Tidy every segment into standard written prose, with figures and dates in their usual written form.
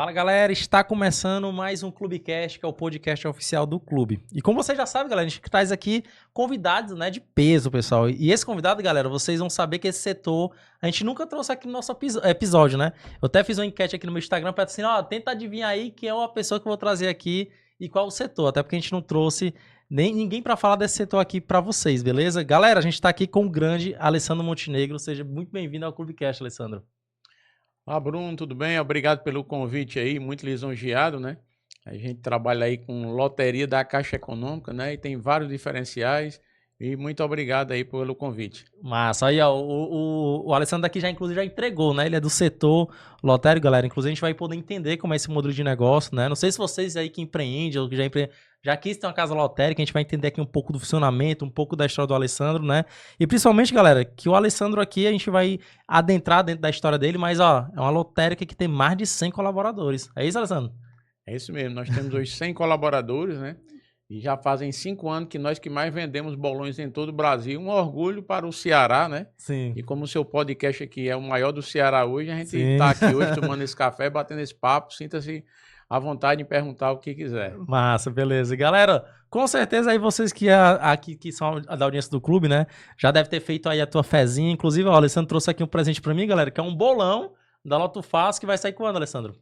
Fala galera, está começando mais um Clubecast, que é o podcast oficial do clube. E como você já sabe, galera, a gente traz aqui convidados, né, de peso, pessoal. E esse convidado, galera, vocês vão saber que esse setor a gente nunca trouxe aqui no nosso episódio, né? Eu até fiz uma enquete aqui no meu Instagram para assim, ó, tenta adivinhar aí quem é a pessoa que eu vou trazer aqui e qual o setor, até porque a gente não trouxe nem ninguém para falar desse setor aqui para vocês, beleza? Galera, a gente está aqui com o grande Alessandro Montenegro. Seja muito bem-vindo ao Clubecast, Alessandro. Bruno, tudo bem? Obrigado pelo convite aí, muito lisonjeado, né? A gente trabalha aí com loteria da Caixa Econômica, né? E tem vários diferenciais. E muito obrigado aí pelo convite. Massa, aí ó, o Alessandro aqui já inclusive já entregou, né? Ele é do setor lotérico, galera. Inclusive a gente vai poder entender como é esse modelo de negócio, né? Não sei se vocês aí que empreendem ou que já quis ter uma casa lotérica, a gente vai entender aqui um pouco do funcionamento, um pouco da história do Alessandro, né? E principalmente, galera, que o Alessandro aqui a gente vai adentrar dentro da história dele, mas ó, é uma lotérica que tem mais de 100 colaboradores. É isso, Alessandro? É isso mesmo, nós temos hoje 100 colaboradores, né? E já fazem 5 anos que nós que mais vendemos bolões em todo o Brasil. Um orgulho para o Ceará, né? Sim. E como o seu podcast aqui é o maior do Ceará hoje, a gente Sim. está aqui hoje tomando esse café, batendo esse papo. Sinta-se à vontade de perguntar o que quiser. Massa, beleza. Galera, com certeza aí vocês aqui que são da audiência do clube, né? Já deve ter feito aí a tua fezinha. Inclusive, ó, o Alessandro trouxe aqui um presente pra mim, galera, que é um bolão da Loto Fácil, que vai sair quando, Alessandro?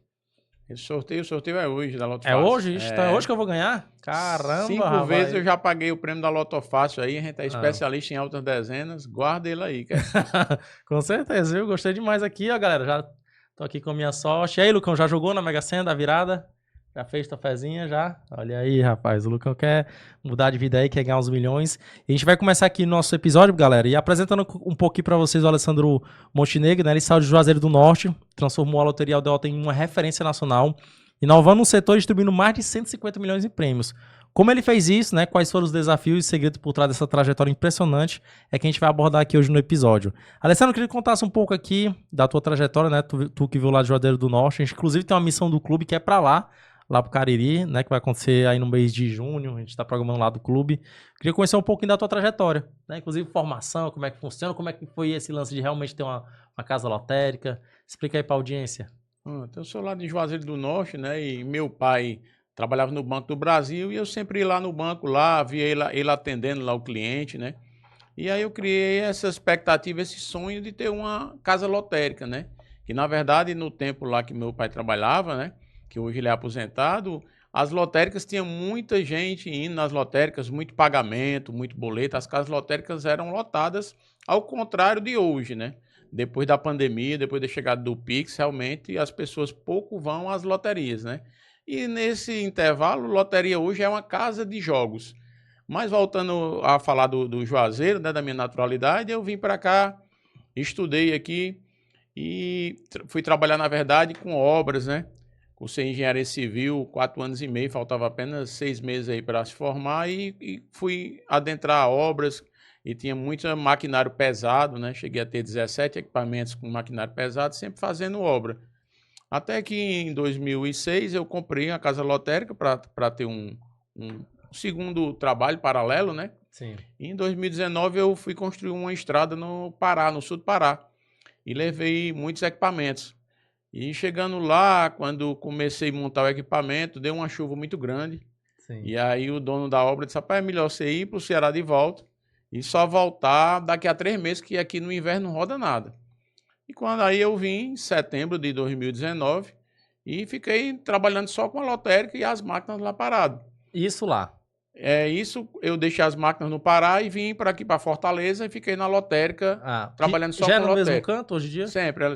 O sorteio é hoje da Loto É Fácil. hoje? Então é hoje que eu vou ganhar? Caramba, 5 rapaz. vezes eu já paguei o prêmio da Loto Fácil aí, a gente é especialista em altas dezenas. Guarda ele aí, cara. Com certeza, viu? Gostei demais aqui, ó, galera. Já tô aqui com a minha sorte. E aí, Lucão, já jogou na Mega Sena da virada? Já fez tua fezinha, já? Olha aí, rapaz. O Lucão quer mudar de vida aí, quer ganhar uns milhões. E a gente vai começar aqui o nosso episódio, galera. E apresentando um pouquinho pra vocês o Alessandro Montenegro, né? Ele saiu de Juazeiro do Norte, transformou a Loteria Aldeota em uma referência nacional, inovando um setor e distribuindo mais de 150 milhões em prêmios. Como ele fez isso, né? Quais foram os desafios e segredos por trás dessa trajetória impressionante é que a gente vai abordar aqui hoje no episódio. Alessandro, eu queria que contasse um pouco aqui da tua trajetória, né? Tu que viu lá de Juazeiro do Norte. A gente, inclusive, tem uma missão do clube que é pra lá pro Cariri, né? Que vai acontecer aí no mês de junho. A gente tá programando lá do clube. Queria conhecer um pouquinho da tua trajetória, né? Inclusive formação, como é que funciona, como é que foi esse lance de realmente ter uma casa lotérica. Explica aí pra audiência. Eu sou lá de Juazeiro do Norte, né? E meu pai trabalhava no Banco do Brasil e eu sempre ia lá no banco, lá, via ele atendendo lá o cliente, né? E aí eu criei essa expectativa, esse sonho de ter uma casa lotérica, né? Que na verdade no tempo lá que meu pai trabalhava, né? Que hoje ele é aposentado, as lotéricas tinham muita gente indo nas lotéricas, muito pagamento, muito boleto. As casas lotéricas eram lotadas, ao contrário de hoje, né? Depois da pandemia, depois da chegada do Pix, realmente as pessoas pouco vão às loterias, né? E nesse intervalo, loteria hoje é uma casa de jogos. Mas voltando a falar do Juazeiro, né, da minha naturalidade, eu vim para cá, estudei aqui e fui trabalhar, na verdade, com obras, né? Cursei engenharia civil, 4 anos e meio, faltava apenas 6 meses aí para se formar e fui adentrar obras e tinha muito maquinário pesado, né? Cheguei a ter 17 equipamentos com maquinário pesado, sempre fazendo obra. Até que em 2006 eu comprei a casa lotérica para ter um segundo trabalho paralelo, né? Sim. E em 2019 eu fui construir uma estrada no Pará, no sul do Pará, e levei muitos equipamentos. E chegando lá, quando comecei a montar o equipamento, deu uma chuva muito grande. Sim. E aí o dono da obra disse, rapaz, é melhor você ir para o Ceará de volta e só voltar daqui a 3 meses, que aqui no inverno não roda nada. E quando aí eu vim, em setembro de 2019, e fiquei trabalhando só com a lotérica e as máquinas lá paradas. Isso lá. Isso, eu deixei as máquinas no Pará e vim para aqui para Fortaleza e fiquei na lotérica, trabalhando só com já é lotérica. no mesmo canto hoje em dia?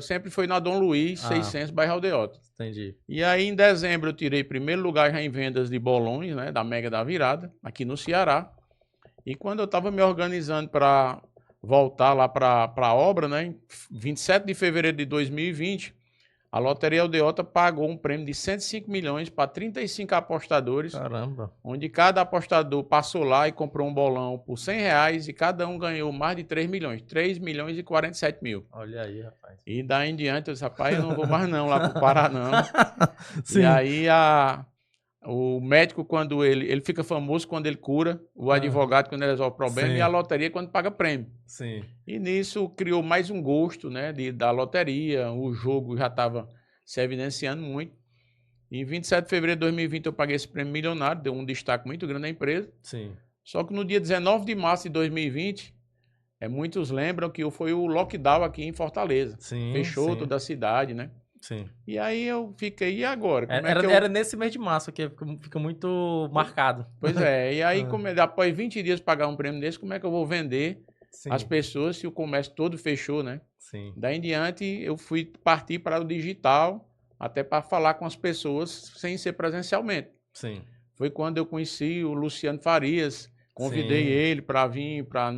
Sempre foi na Dom Luiz, 600, bairro Aldeota. Entendi. E aí em dezembro eu tirei primeiro lugar já em vendas de bolões, né, da Mega da Virada, aqui no Ceará. E quando eu estava me organizando para voltar lá para a obra, né, em 27 de fevereiro de 2020, a Loteria Aldeota pagou um prêmio de 105 milhões para 35 apostadores. Caramba. Onde cada apostador passou lá e comprou um bolão por R$100 e cada um ganhou mais de 3 milhões. 3 milhões e 47 mil. Olha aí, rapaz. E daí em diante eu disse, rapaz, eu não vou mais não lá pro Pará não. Sim. E aí o médico, quando ele fica famoso quando ele cura, o advogado quando ele resolve o problema, Sim. e a loteria quando paga prêmio. Sim. E nisso criou mais um gosto, né, da loteria, o jogo já estava se evidenciando muito. Em 27 de fevereiro de 2020 eu paguei esse prêmio milionário, deu um destaque muito grande à empresa. Sim. Só que no dia 19 de março de 2020, muitos lembram que foi o lockdown aqui em Fortaleza. Sim, Fechou sim. toda a cidade, né? Sim. E aí eu fiquei, e agora? Como é Era, que eu... era nesse mês de março que fica muito marcado. Pois é, e aí Ah. após 20 dias pagar um prêmio desse, como é que eu vou vender as Sim, pessoas se o comércio todo fechou, né? sim, Daí em diante eu fui partir para o digital, até para falar com as pessoas sem ser presencialmente. sim, Foi quando eu conheci o Luciano Farias, convidei sim. ele para vir, para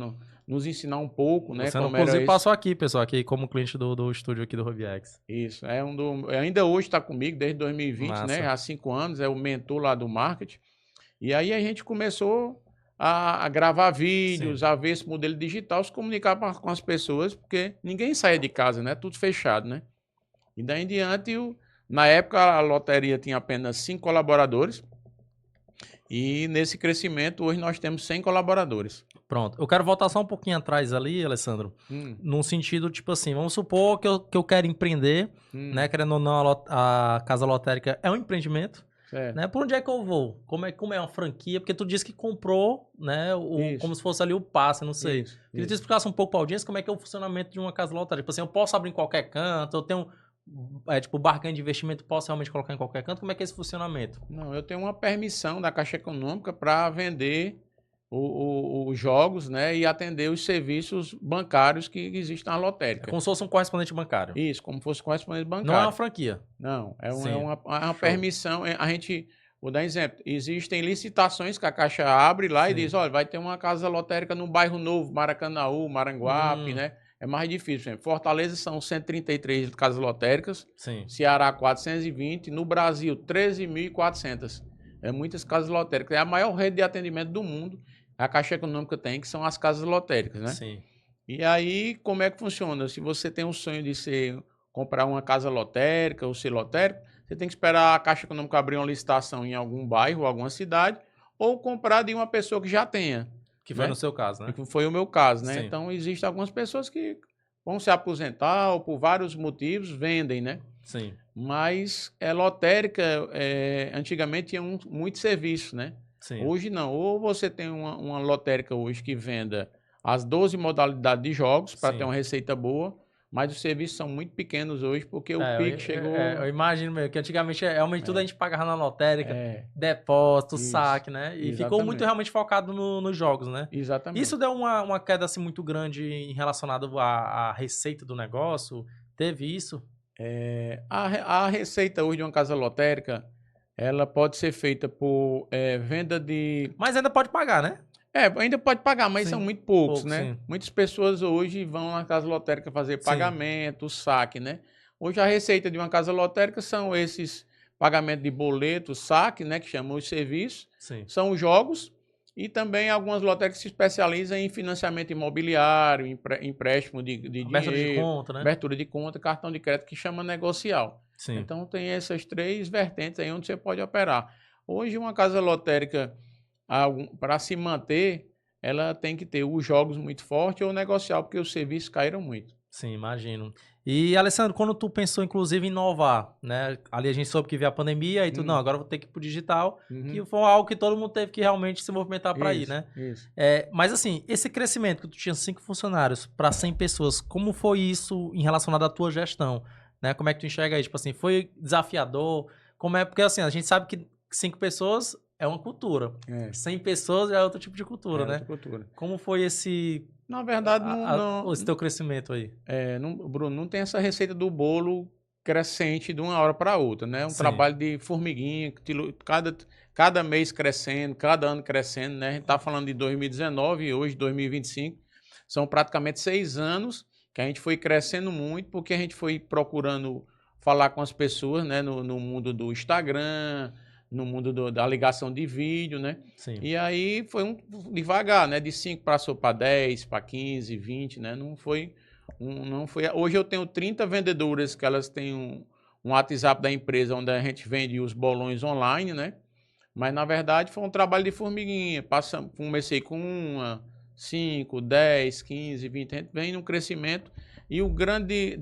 nos ensinar um pouco, né, Você não, como era inclusive, esse. passou aqui, pessoal, aqui como cliente do estúdio aqui do Robiex. Isso, ainda hoje está comigo desde 2020, né, Massa. há 5 anos, é o mentor lá do marketing. E aí a gente começou a gravar vídeos, Sim. a ver esse modelo digital, se comunicar com as pessoas, porque ninguém saía de casa, né, tudo fechado, né. E daí em diante, na época a loteria tinha apenas 5 colaboradores, e nesse crescimento hoje nós temos 100 colaboradores. Pronto. Eu quero voltar só um pouquinho atrás ali, Alessandro, Hum, num sentido, tipo assim, vamos supor que eu quero empreender, né? hum, Querendo ou não, a casa lotérica é um empreendimento, certo. né? Por onde é que eu vou? Como é uma franquia? Porque tu disse que comprou, né? Isso, Como se fosse ali o passe, não sei. isso, Queria que tu isso. explicasse um pouco pra audiência como é que é o funcionamento de uma casa lotérica. Tipo assim, eu posso abrir em qualquer canto, eu tenho, tipo, barganha de investimento, posso realmente colocar em qualquer canto? Como é que é esse funcionamento? Não, eu tenho uma permissão da Caixa Econômica para vender os jogos, né, e atender os serviços bancários que existem na É lotérica. como se fosse um correspondente bancário. Isso, como fosse correspondente Não é uma bancário. franquia. Não, Sim. é uma Show. permissão. A gente, vou dar exemplo, existem licitações que a Caixa abre lá e diz, Sim. olha, vai ter uma casa lotérica no bairro Novo, Maracanaú, Maranguape, Hum, né? É mais difícil. Por exemplo, Fortaleza são 133 casas lotéricas, sim. Ceará 420, no Brasil 13.400. É muitas casas lotéricas. É a maior rede de atendimento do mundo. A Caixa Econômica tem, que são as casas lotéricas, né? Sim. E aí, como é que funciona? Se você tem um sonho de comprar uma casa lotérica ou ser lotérico, você tem que esperar a Caixa Econômica abrir uma licitação em algum bairro, alguma cidade, ou comprar de uma pessoa que já tenha, Que foi no né? seu caso, né? Que foi o meu caso, né? Sim. Então, existem algumas pessoas que vão se aposentar ou por vários motivos vendem, né? Sim. Mas lotérica, antigamente tinha muito serviço, né? Sim. Hoje não. Ou você tem uma lotérica hoje que venda as 12 modalidades de jogos para ter Sim. uma receita boa, mas os serviços são muito pequenos hoje porque o Pix Eu chegou. imagino mesmo que antigamente realmente tudo a É, gente pagava na lotérica, é, depósito, isso. saque, né? E ficou muito Exatamente. realmente focado nos jogos, né? Isso Exatamente. deu uma queda assim muito grande em relacionado à receita do negócio? Teve isso? A receita hoje de uma casa lotérica, ela pode ser feita por venda de. Mas ainda pode pagar, né? Ainda pode pagar, mas são Sim. muito poucos, Pouco, né? sim. Muitas pessoas hoje vão na casa lotérica fazer Sim. pagamento, saque, né? Hoje a receita de uma casa lotérica são esses pagamentos de boleto, saque, né? Que chamam os serviços, Sim. são os jogos e também algumas lotéricas se especializam em financiamento imobiliário, empréstimo de Abertura de dinheiro, conta, né? abertura de conta, cartão de crédito, que chama negocial. Sim. Então tem essas 3 vertentes aí onde você pode operar. Hoje uma casa lotérica para se manter, ela tem que ter os jogos muito fortes ou negocial, porque os serviços caíram muito. Sim, imagino. E, Alessandro, quando tu pensou, inclusive, em inovar, né? Ali a gente soube que veio a pandemia e tu, não, Hum, agora eu vou ter que ir pro digital, uhum, que foi algo que todo mundo teve que realmente se movimentar para ir, isso, né? isso. Mas, assim, esse crescimento que tu tinha 5 funcionários para 100 pessoas, como foi isso em relacionado à tua gestão? Né? Como é que tu enxerga aí? Tipo assim, foi desafiador? Como é? Porque, assim, a gente sabe que 5 pessoas é uma cultura. É, 100 pessoas já é outro tipo de cultura, é né? outra cultura. Como foi Na verdade, esse teu crescimento aí? Bruno, não tem essa receita do bolo crescente de uma hora para outra, né? É um Sim, trabalho de formiguinha, cada mês crescendo, cada ano crescendo, né? A gente está falando de 2019 e hoje 2025. São praticamente 6 anos que a gente foi crescendo muito, porque a gente foi procurando falar com as pessoas, né? No mundo do Instagram, no mundo da ligação de vídeo, né? sim. E aí foi devagar, né? De 5 passou para 10, para 15, 20, né? Não foi. Hoje eu tenho 30 vendedoras que elas têm um WhatsApp da empresa onde a gente vende os bolões online, né? Mas na verdade foi um trabalho de formiguinha. Comecei com 5, 10, 15, 20, a gente vem num crescimento. E o grande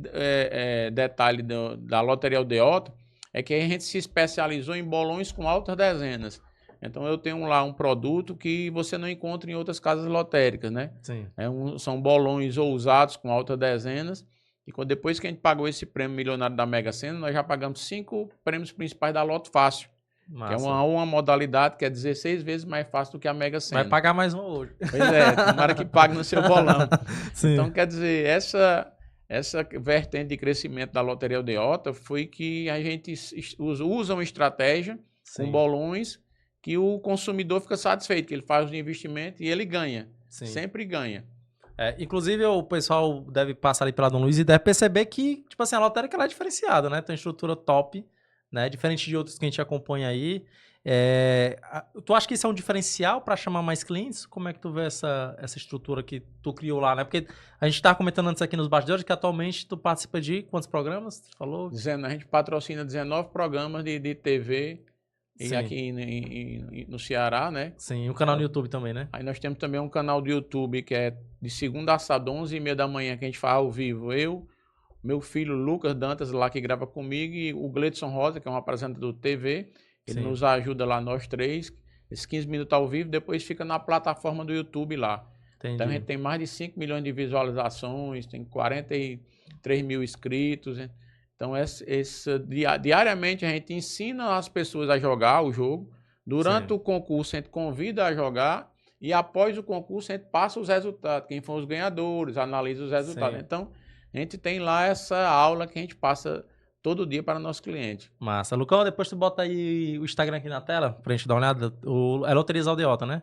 detalhe da Loteria Aldeota é que a gente se especializou em bolões com altas dezenas. Então eu tenho lá um produto que você não encontra em outras casas lotéricas, né? Sim. São bolões ousados com altas dezenas. E depois que a gente pagou esse prêmio milionário da Mega Sena, nós já pagamos 5 prêmios principais da Loto Fácil. Massa. Que é uma modalidade que é 16 vezes mais fácil do que a Mega Sena. Vai pagar mais um hoje. Pois é, tomara que pague no seu bolão. Sim. Então, quer dizer, essa vertente de crescimento da Loteria Aldeota foi que a gente usa uma estratégia com bolões que o consumidor fica satisfeito, que ele faz o investimento e ele ganha. Sim. Sempre ganha. Inclusive, o pessoal deve passar ali pela Dom Luiz e deve perceber que, tipo assim, a lotérica ela é diferenciada, né? Tem uma estrutura top, né? Diferente de outros que a gente acompanha aí. Tu acha que isso é um diferencial para chamar mais clientes? Como é que tu vê essa estrutura que tu criou lá, né? Porque a gente estava comentando antes aqui nos bastidores que atualmente tu participa de quantos programas? Tu falou? A gente patrocina 19 programas de TV e aqui no Ceará, né? Sim, e um canal no YouTube também, né? Aí nós temos também um canal do YouTube que é de segunda a sábado, 11h30 da manhã, que a gente faz ao vivo. Eu, meu filho Lucas Dantas, lá que grava comigo, e o Gleidson Rosa, que é um apresentador de TV. Ele nos ajuda lá, nós três. Esses 15 minutos ao vivo, depois fica na plataforma do YouTube lá. Entendi. Então a gente tem mais de 5 milhões de visualizações, tem 43 mil inscritos. Então, diariamente a gente ensina as pessoas a jogar o jogo. Durante o concurso, a gente convida a jogar. E após o concurso, a gente passa os resultados. Quem foram os ganhadores, analisa os resultados. Então, a gente tem lá essa aula que a gente passa todo dia para o nosso cliente. Massa. Lucão, depois tu bota aí o Instagram aqui na tela, pra gente dar uma olhada. É Loterias Aldeota, né?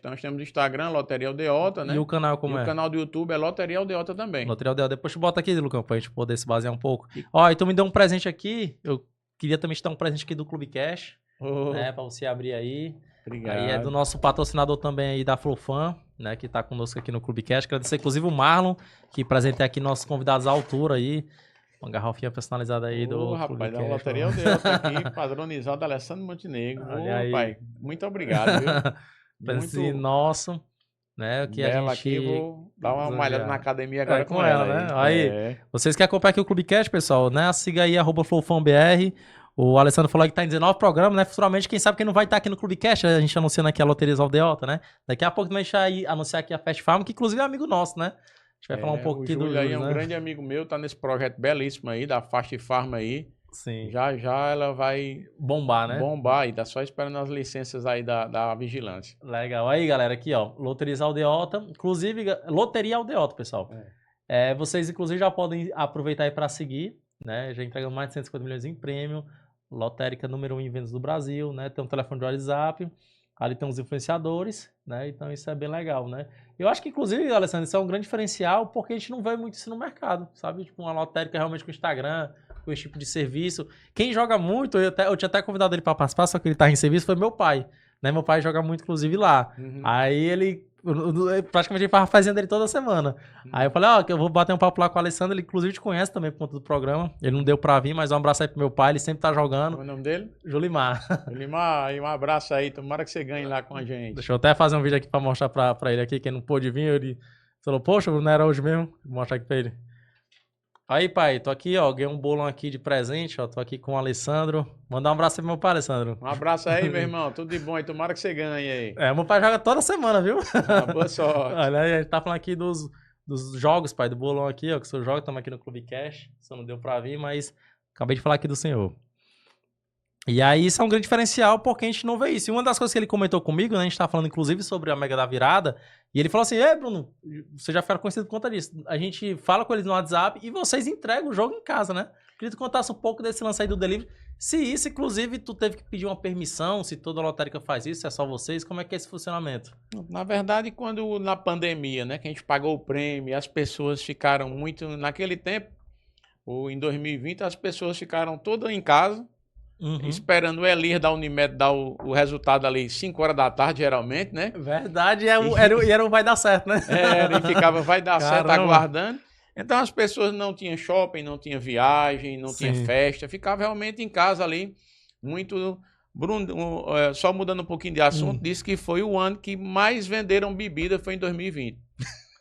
Nós temos o Instagram, Loteria Aldeota, né? E o canal como é? E o canal do YouTube é Loteria Aldeota também. Loteria Aldeota. Depois tu bota aqui, Lucão, pra gente poder se basear um pouco. Ó, e tu me deu um presente aqui. Eu queria também te dar um presente aqui do Clube Cash, né? Pra você abrir aí. Obrigado. Aí é do nosso patrocinador também aí da Flofan, né? Que tá conosco aqui no Clube Cash. Agradecer inclusive o Marlon, que presentei aqui nossos convidados à altura aí. Uma garrafinha personalizada aí do rapaz, da Loteria Aldeota aqui, padronizado Alessandro Montenegro. Pai, muito obrigado, viu? Presente nosso, né? Que a gente... aqui, vou dar uma malhada na academia agora com ela, né? Aí, vocês que acompanham aqui o Clubecast, pessoal, né? Siga aí, @FlowFanBR. O Alessandro falou que tá em 19 programas, né? Futuramente, quem sabe quem não vai estar aqui no Clubecast, a gente anunciando aqui a Loterias Aldeota, né? Daqui a pouco também a gente vai anunciar aqui a Fast Farm, que inclusive é amigo nosso, né? A gente vai falar um pouco aqui do Júlio aí é um grande amigo meu, tá nesse projeto belíssimo aí, da Fast Farm aí. Sim. Já ela vai bombar, né? Bombar e tá só esperando as licenças aí da vigilância. Legal. Aí, galera, aqui, ó, Loterias Aldeota. Inclusive, Loteria Aldeota, pessoal. Vocês, inclusive, já podem aproveitar aí para seguir, né? Já entregamos mais de 150 milhões em prêmio. Lotérica número 1 em vendas do Brasil, né? Tem um telefone de WhatsApp. Ali tem uns influenciadores, né? Então isso é bem legal, né? Eu acho que, inclusive, Alessandro, isso é um grande diferencial porque a gente não vê muito isso no mercado, sabe? Tipo, uma lotérica realmente com Instagram, com esse tipo de serviço. Quem joga muito, eu tinha até convidado ele para participar, só que ele tá em serviço, foi meu pai. Né? Meu pai joga muito, inclusive, lá. Aí ele... praticamente ele faz a fazenda dele toda semana. Aí eu falei, que eu vou bater um papo lá com o Alessandro, ele inclusive te conhece também por conta do programa. Ele não deu pra vir, mas um abraço aí pro meu pai, ele sempre tá jogando. Qual é o nome dele? Julimar. Julimar, um abraço aí, tomara que você ganhe lá com a gente. Deixa eu até fazer um vídeo aqui pra mostrar pra ele aqui, quem não pôde vir, ele falou, poxa, não era hoje mesmo? Vou mostrar aqui pra ele. Aí, pai, tô aqui, ó, ganhei um bolão aqui de presente, ó, tô aqui com o Alessandro. Mandar um abraço aí pro meu pai, Alessandro. Um abraço aí, meu irmão, tudo de bom aí, tomara que você ganhe aí. Meu pai joga toda semana, viu? Boa sorte. Olha aí, a gente tá falando aqui dos jogos, pai, do bolão aqui, ó, que o senhor joga, estamos aqui no Clube Cash, só não deu pra vir, mas acabei de falar aqui do senhor. E aí, isso é um grande diferencial, porque a gente não vê isso. E uma das coisas que ele comentou comigo, né, a gente tá falando, inclusive, sobre a Mega da Virada, e ele falou assim, Bruno, você já ficaram conhecido por conta disso. A gente fala com eles no WhatsApp e vocês entregam o jogo em casa, né? Queria que tu contasse um pouco desse lance aí do delivery. Se isso, inclusive, tu teve que pedir uma permissão, se toda lotérica faz isso, se é só vocês, como é que é esse funcionamento? Na verdade, quando na pandemia, né, que a gente pagou o prêmio, as pessoas ficaram muito... Naquele tempo, ou em 2020, as pessoas ficaram todas em casa, esperando o Elir da Unimed dar o resultado ali 5 horas da tarde, geralmente, né? Verdade, era o vai dar certo, né? E ficava vai dar certo aguardando. Então as pessoas não tinham shopping, não tinha viagem, não tinha festa, ficava realmente em casa ali, muito... Bruno, só mudando um pouquinho de assunto, disse que foi o ano que mais venderam bebida, foi em 2020.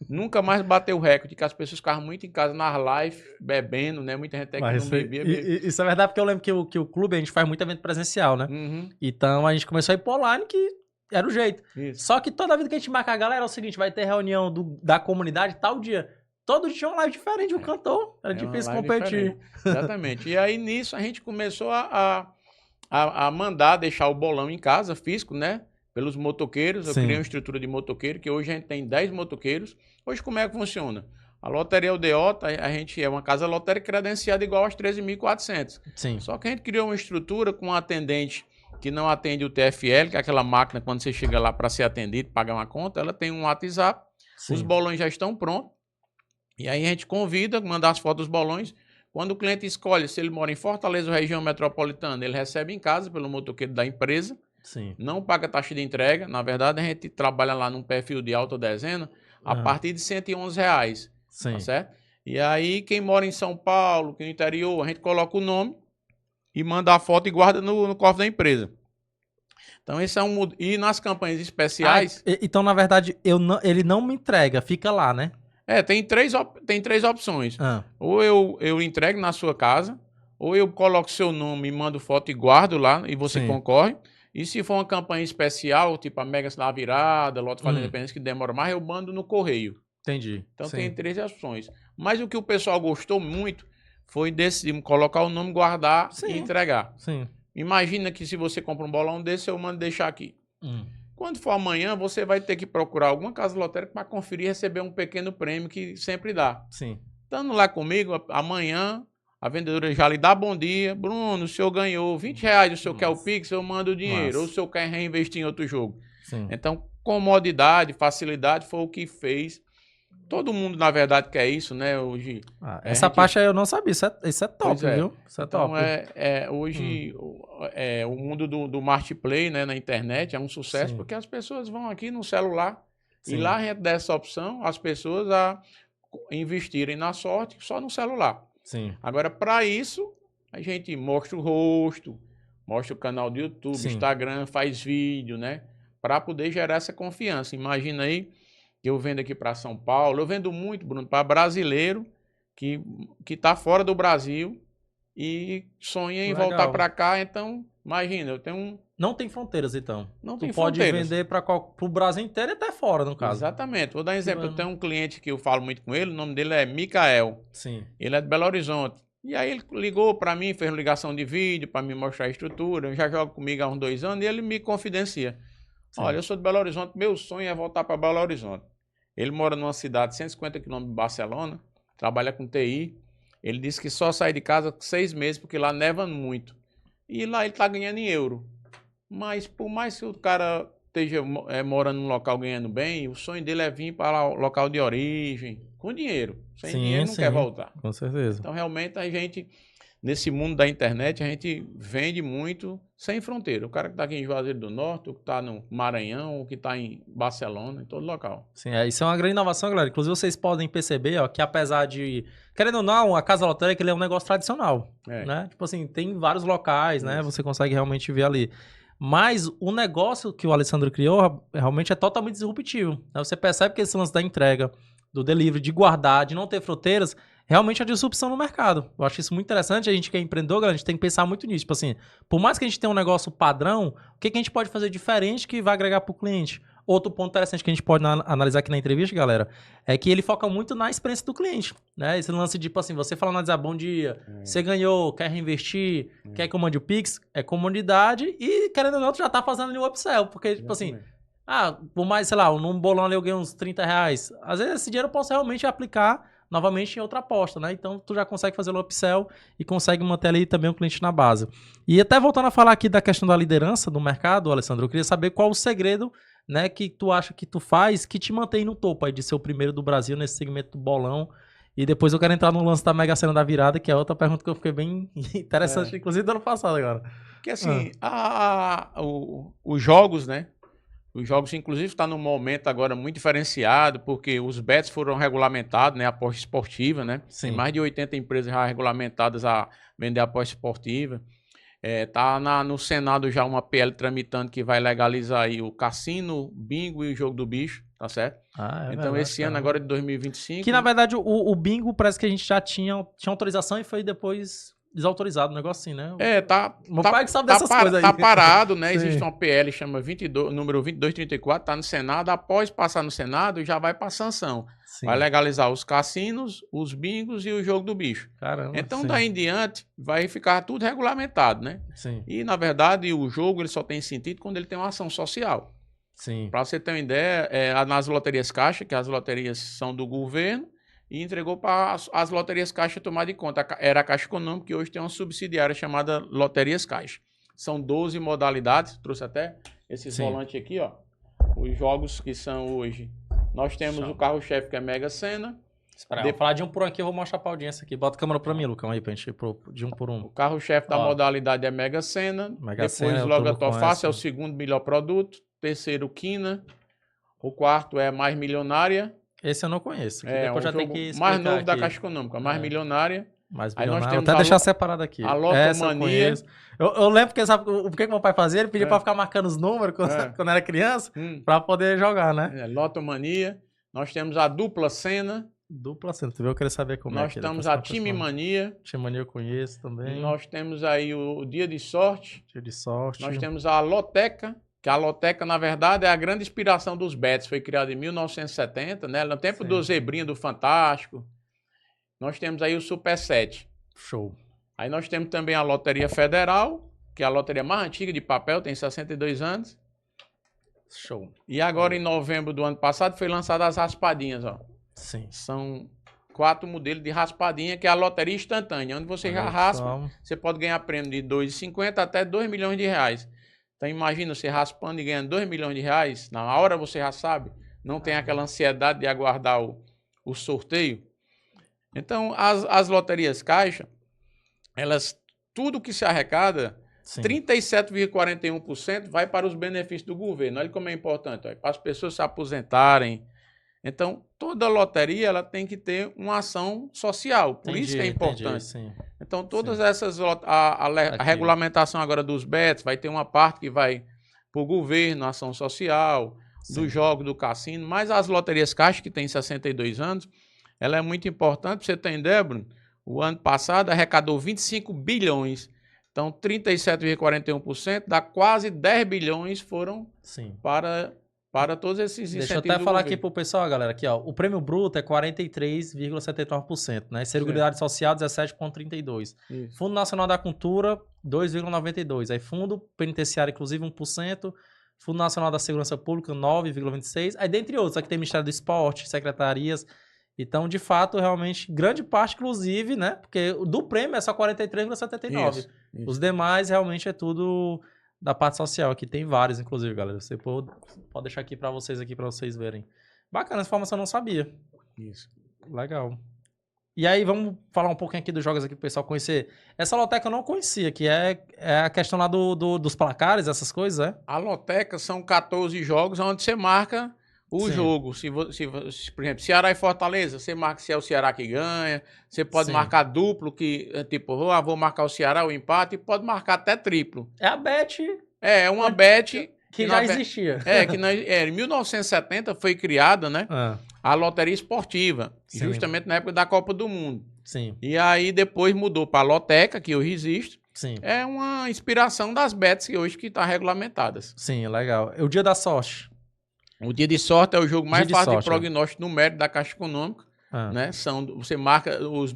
Nunca mais bateu o recorde, que as pessoas ficavam muito em casa nas lives, bebendo, né? Muita gente até que Mas não bebia. isso é verdade, porque eu lembro que o clube, a gente faz muito evento presencial, né? Uhum, Então a gente começou a ir pro online, que era o jeito. isso. Só que toda vida que a gente marca a galera é o seguinte, vai ter reunião da comunidade tal dia. Todo dia tinha uma live diferente de um cantor. Era É uma difícil live competir. diferente. Exatamente. E aí, nisso, a gente começou a mandar deixar o bolão em casa, físico, né? Pelos motoqueiros. Eu Sim. criei uma estrutura de motoqueiro, que hoje a gente tem 10 motoqueiros. Hoje, como é que funciona? A loteria Aldeota, a gente é uma casa lotérica credenciada igual aos 13.400. Sim. Só que a gente criou uma estrutura com um atendente que não atende o TFL, que é aquela máquina, quando você chega lá para ser atendido, pagar uma conta, ela tem um WhatsApp, os Sim. bolões já estão prontos. E aí a gente convida, manda as fotos dos bolões. Quando o cliente escolhe se ele mora em Fortaleza ou região metropolitana, ele recebe em casa pelo motoqueiro da empresa, Sim. não paga taxa de entrega. Na verdade, a gente trabalha lá num perfil de autodezena a partir de R$111, Sim. tá certo? E aí, quem mora em São Paulo, que no interior, a gente coloca o nome e manda a foto e guarda no cofre da empresa. Então, esse é um... E nas campanhas especiais... Então, na verdade, ele não me entrega, fica lá, né? Tem três opções. Ah. Ou eu entrego na sua casa, ou eu coloco seu nome e mando foto e guardo lá, e você Sim. concorre. E se for uma campanha especial, tipo a Mega da Virada, Loto Fazenda Independência, que demora mais, eu mando no correio. Entendi. Então Sim. tem 3 opções. Mas o que o pessoal gostou muito foi decidir colocar o nome, guardar Sim. e entregar. Sim. Imagina que se você compra um bolão desse, eu mando deixar aqui. Quando for amanhã, você vai ter que procurar alguma casa lotérica para conferir e receber um pequeno prêmio que sempre dá. Sim. Estando lá comigo, amanhã, a vendedora já lhe dá bom dia. Bruno, o senhor ganhou R$20, o senhor quer o Pix, eu mando o dinheiro. Massa. Ou o senhor quer reinvestir em outro jogo. Sim. Então, comodidade, facilidade foi o que fez. Todo mundo, na verdade, quer isso, né? Hoje. Essa parte aí eu não sabia. Isso é top, viu? Isso é então, top. hoje, o mundo do marketplace, né, na internet é um sucesso, Sim. porque as pessoas vão aqui no celular Sim. e lá a gente dá essa opção às pessoas a investirem na sorte só no celular. Sim. Agora, para isso, a gente mostra o rosto, mostra o canal do YouTube, Sim. Instagram, faz vídeo, né? Para poder gerar essa confiança. Imagina aí que eu vendo aqui para São Paulo, eu vendo muito, Bruno, para brasileiro que está fora do Brasil e sonha em Legal. voltar para cá. Então, imagina, eu tenho Não tem fronteiras, então. Não Tu tem pode fronteiras. vender para o Brasil inteiro e até fora, no caso. Exatamente. Vou dar um exemplo. Tipo, Eu tenho um cliente que eu falo muito com ele, o nome dele é Micael. Sim. Ele é de Belo Horizonte. E aí ele ligou para mim, fez ligação de vídeo para me mostrar a estrutura. Já joga comigo há uns 2 anos e ele me confidencia. Sim. Olha, eu sou de Belo Horizonte, meu sonho é voltar para Belo Horizonte. Ele mora numa cidade de 150 quilômetros de Barcelona, trabalha com TI. Ele disse que só sai de casa 6 meses porque lá neva muito. E lá ele está ganhando em euro. Mas por mais que o cara esteja morando num local ganhando bem, o sonho dele é vir para o local de origem, com dinheiro. Sem dinheiro não quer voltar. Com certeza. Então realmente a gente, nesse mundo da internet, a gente vende muito sem fronteira. O cara que está aqui em Juazeiro do Norte, o que está no Maranhão, o que está em Barcelona, em todo local. Sim, isso é uma grande inovação, galera. Inclusive vocês podem perceber, ó, que apesar de... Querendo ou não, a casa lotérica ele é um negócio tradicional, né? Tipo assim, tem vários locais, né? Você consegue realmente ver ali. Mas o negócio que o Alessandro criou realmente é totalmente disruptivo. Né? Você percebe que esse lance da entrega, do delivery, de guardar, de não ter fronteiras, realmente é disrupção no mercado. Eu acho isso muito interessante. A gente que é empreendedor, galera, a gente tem que pensar muito nisso. Tipo assim, por mais que a gente tenha um negócio padrão, o que a gente pode fazer diferente que vai agregar para o cliente? Outro ponto interessante que a gente pode analisar aqui na entrevista, galera, é que ele foca muito na experiência do cliente, né? Esse lance de, tipo assim, você falando, dizer, bom dia, você ganhou, quer reinvestir, quer que eu mande o Pix, é comodidade e, querendo ou não, tu já tá fazendo ali o upsell, porque, tipo assim, por mais, sei lá, num bolão ali eu ganhei uns R$30, às vezes esse dinheiro eu posso realmente aplicar novamente em outra aposta, né? Então, tu já consegue fazer o upsell e consegue manter ali também o cliente na base. E até voltando a falar aqui da questão da liderança do mercado, Alessandro, eu queria saber qual o segredo, né, que tu acha que tu faz, que te mantém no topo aí de ser o primeiro do Brasil nesse segmento do bolão. E depois eu quero entrar no lance da Mega Sena da virada, que é outra pergunta que eu fiquei bem interessante, inclusive do ano passado agora. Porque assim, os jogos, né? Os jogos, inclusive, estão num momento agora muito diferenciado, porque os bets foram regulamentados, né? Aposta esportiva, né? Sim. Tem mais de 80 empresas já regulamentadas a vender aposta esportiva. Tá no Senado já uma PL tramitando que vai legalizar aí o cassino, bingo e o jogo do bicho, tá certo? Ah, Então verdade, esse ano agora de 2025... Que na verdade o bingo parece que a gente já tinha autorização e foi depois desautorizado, um negócio assim, né? Meu pai que sabe dessas coisas aí. Tá parado, né? Sim. Existe uma PL chama número 2234, tá no Senado. Após passar no Senado, já vai para sanção. Sim. Vai legalizar os cassinos, os bingos e o jogo do bicho. Caramba. Então, sim. daí em diante, vai ficar tudo regulamentado, né? Sim. E, na verdade, o jogo ele só tem sentido quando ele tem uma ação social. Sim. Para você ter uma ideia, nas loterias Caixa, que as loterias são do governo, e entregou para as loterias Caixa tomar de conta. Era a Caixa Econômica, que hoje tem uma subsidiária chamada Loterias Caixa. São 12 modalidades, trouxe até esses volantes aqui, ó. Os jogos que são hoje. Nós temos o carro-chefe, que é Mega Sena. Vou falar de um por aqui, eu vou mostrar pra audiência aqui. Bota a câmera pra mim, Lucão, aí, pra gente ir de um por um. O carro-chefe da modalidade é Mega Sena. Depois o Logató Fácil é o segundo melhor produto. Terceiro, Quina. O quarto é Mais Milionária. Esse eu não conheço. Depois já tem que explicar mais novo aqui. Da Caixa Econômica, Mais Milionária. Aí nós temos vou até deixar separado aqui. A Lotomania. Eu lembro porque sabe o que meu pai fazia? Ele pedia pra ficar marcando os números quando era criança, pra poder jogar, né? Lotomania. Nós temos a Dupla Sena. Dupla Sena, tu viu? Eu queria saber como nós é que temos a Time Mania. Time Mania eu conheço também. Nós temos aí o Dia de Sorte. Dia de Sorte. Nós temos a Loteca. Que a Loteca, na verdade, é a grande inspiração dos bets. Foi criada em 1970, né? No tempo do Zebrinha, do Fantástico. Nós temos aí o Super 7. Show. Aí nós temos também a Loteria Federal, que é a loteria mais antiga de papel, tem 62 anos. Show. E agora, em novembro do ano passado, foi lançada as raspadinhas, ó. Sim. São 4 modelos de raspadinha, que é a loteria instantânea, onde você já raspa, você pode ganhar prêmio de R$2,50 até R$2 milhões. Então imagina você raspando e ganhando R$2 milhões, na hora você já sabe, não tem aquela ansiedade de aguardar o sorteio. Então as loterias Caixa, tudo que se arrecada, 37,41% vai para os benefícios do governo. Olha como é importante, para as pessoas se aposentarem. Então, toda loteria ela tem que ter uma ação social, por isso que é importante. Então, todas essas, a regulamentação agora dos bets, vai ter uma parte que vai para o governo, ação social, do jogo, do cassino, mas as loterias Caixa, que tem 62 anos, ela é muito importante. Para você ter ideia, Bruno, o ano passado arrecadou 25 bilhões, então 37,41%, dá quase 10 bilhões foram para todos esses incentivos. Deixa eu até falar aqui pro pessoal, galera, aqui, ó, o prêmio bruto é 43,79%, né? Seguridade Social, 17,32%. Fundo Nacional da Cultura, 2,92%. Aí Fundo Penitenciário, inclusive, 1%. Fundo Nacional da Segurança Pública, 9,26%. Aí, dentre outros, aqui tem Ministério do Esporte, secretarias. Então, de fato, realmente, grande parte, inclusive, né? Porque do prêmio é só 43,79%. Os demais, realmente, é tudo da parte social. Aqui tem vários, inclusive, galera. Você pode deixar aqui para vocês verem. Bacana, essa informação eu não sabia. Isso. Legal. E aí, vamos falar um pouquinho aqui dos jogos aqui pro pessoal conhecer. Essa loteca eu não conhecia, que é a questão lá dos placares, essas coisas, é? A loteca são 14 jogos onde você marca o jogo. Se, por exemplo, Ceará e Fortaleza, você marca se é o Ceará que ganha. Você pode marcar duplo, que tipo, vou marcar o Ceará, o empate, e pode marcar até triplo. É a bet. É uma bet que já existia. Em 1970 foi criada, né? A loteria esportiva, justamente na época da Copa do Mundo. Sim. E aí depois mudou para a loteca, que hoje existe. Sim. É uma inspiração das bets que hoje estão regulamentadas. Sim, legal. É o Dia da Sorte. O Dia de Sorte é o jogo mais fácil de prognóstico numérico da Caixa Econômica. Né? Você marca os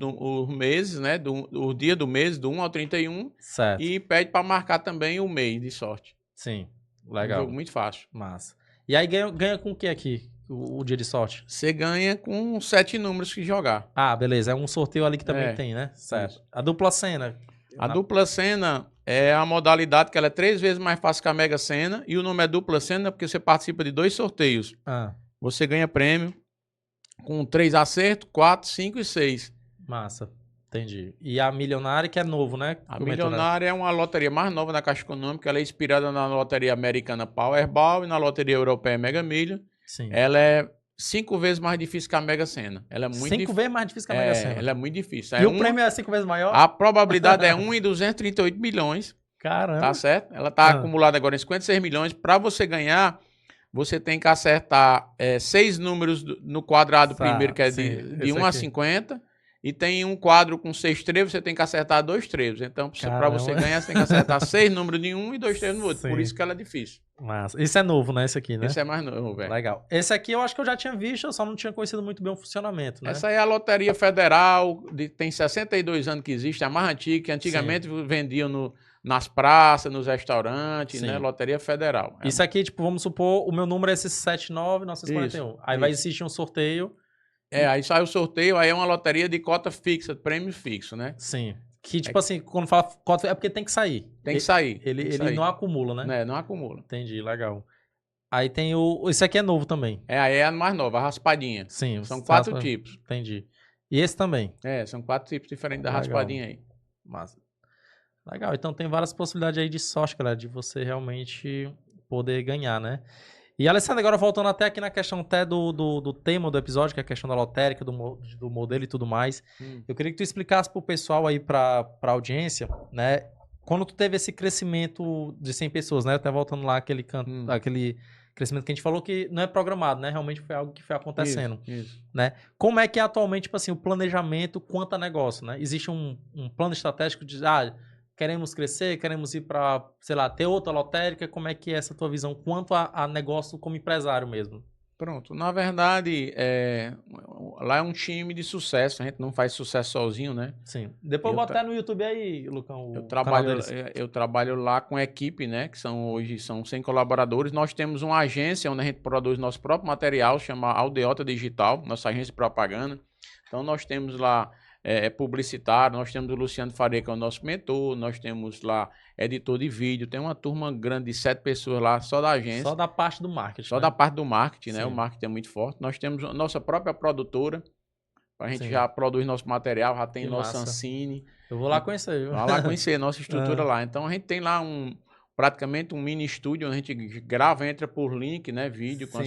meses, né? O dia do mês, do 1 ao 31. Certo. E pede para marcar também o mês de sorte. Sim, legal. É um jogo muito fácil. Massa. E aí ganha com o que aqui, o Dia de Sorte? Você ganha com 7 números que jogar. Ah, beleza. É um sorteio ali que também tem, né? Certo. Isso. A Dupla Sena. A Dupla Sena é a modalidade que ela é 3 vezes mais fácil que a Mega Sena. E o nome é Dupla Sena porque você participa de 2 sorteios. Você ganha prêmio com 3 acertos, 4, 5 e 6. Massa. Entendi. E a Milionária, que é novo, né? A Milionária é uma loteria mais nova da Caixa Econômica. Ela é inspirada na loteria americana Powerball e na loteria europeia Mega Milha. Sim. Ela é 5 vezes mais difícil que a Mega Sena. Ela é muito 5 vezes mais difícil que a Mega Sena? Ela é muito difícil. E o prêmio é 5 vezes maior? A probabilidade é 1 em 238 milhões. Caramba. Tá certo? Ela tá acumulada agora em 56 milhões. Para você ganhar, você tem que acertar 6 números no quadrado primeiro, que é de 1 a 50. E tem um quadro com 6 trevos, você tem que acertar 2 trevos. Então, para você ganhar, você tem que acertar 6 números de um e 2 trevos no outro. Por isso que ela é difícil. Massa. Isso é novo, né? Esse aqui, né? Esse é mais novo, velho. Legal. Esse aqui eu acho que eu já tinha visto, eu só não tinha conhecido muito bem o funcionamento, né? Essa aí é a Loteria Federal, tem 62 anos que existe, é a mais antiga, que antigamente vendiam nas praças, nos restaurantes, né? Loteria Federal. Isso aqui, tipo, vamos supor, o meu número é esse 79941. Aí vai existir um sorteio. Aí sai o sorteio, aí é uma loteria de cota fixa, prêmio fixo, né? Sim. Que, tipo assim, quando fala cota, é porque tem que sair. Tem que sair. Ele não acumula, né? Não acumula. Entendi, legal. Aí tem esse aqui é novo também. Aí é a mais nova, a raspadinha. Sim. São 4 tipos. Entendi. E esse também? São 4 tipos diferentes da raspadinha aí. Massa. Legal, então tem várias possibilidades aí de sorte, galera, de você realmente poder ganhar, né? E, Alessandro, agora voltando até aqui na questão até do tema do episódio, que é a questão da lotérica, do modelo e tudo mais, eu queria que tu explicasse pro pessoal aí, pra audiência, né? Quando tu teve esse crescimento de 100 pessoas, né? Até voltando lá aquele crescimento que a gente falou que não é programado, né? Realmente foi algo que foi acontecendo, isso. Né? Como é que é atualmente, tipo assim, o planejamento quanto a negócio, né? Existe um plano estratégico de, queremos crescer, queremos ir para, sei lá, ter outra lotérica, como é que é essa tua visão quanto a negócio como empresário mesmo? Pronto, na verdade, lá é um time de sucesso, a gente não faz sucesso sozinho, né? Sim. Depois bota até no YouTube aí, Lucão, eu trabalho lá com a equipe, né, que hoje são 100 colaboradores. Nós temos uma agência onde a gente produz nosso próprio material, chama Aldeota Digital, nossa agência de propaganda. Então nós temos lá publicitário, nós temos o Luciano Faria, que é o nosso mentor, nós temos lá editor de vídeo, tem uma turma grande de 7 pessoas lá, só da agência. Só da parte do marketing. Só da parte do marketing, né? O marketing é muito forte. Nós temos a nossa própria produtora, a gente já produz nosso material, já tem nossa Ancine. Eu vou lá conhecer, viu? Vai lá conhecer nossa estrutura lá. Então a gente tem lá praticamente um mini estúdio, onde a gente grava, entra por link, né? Vídeo com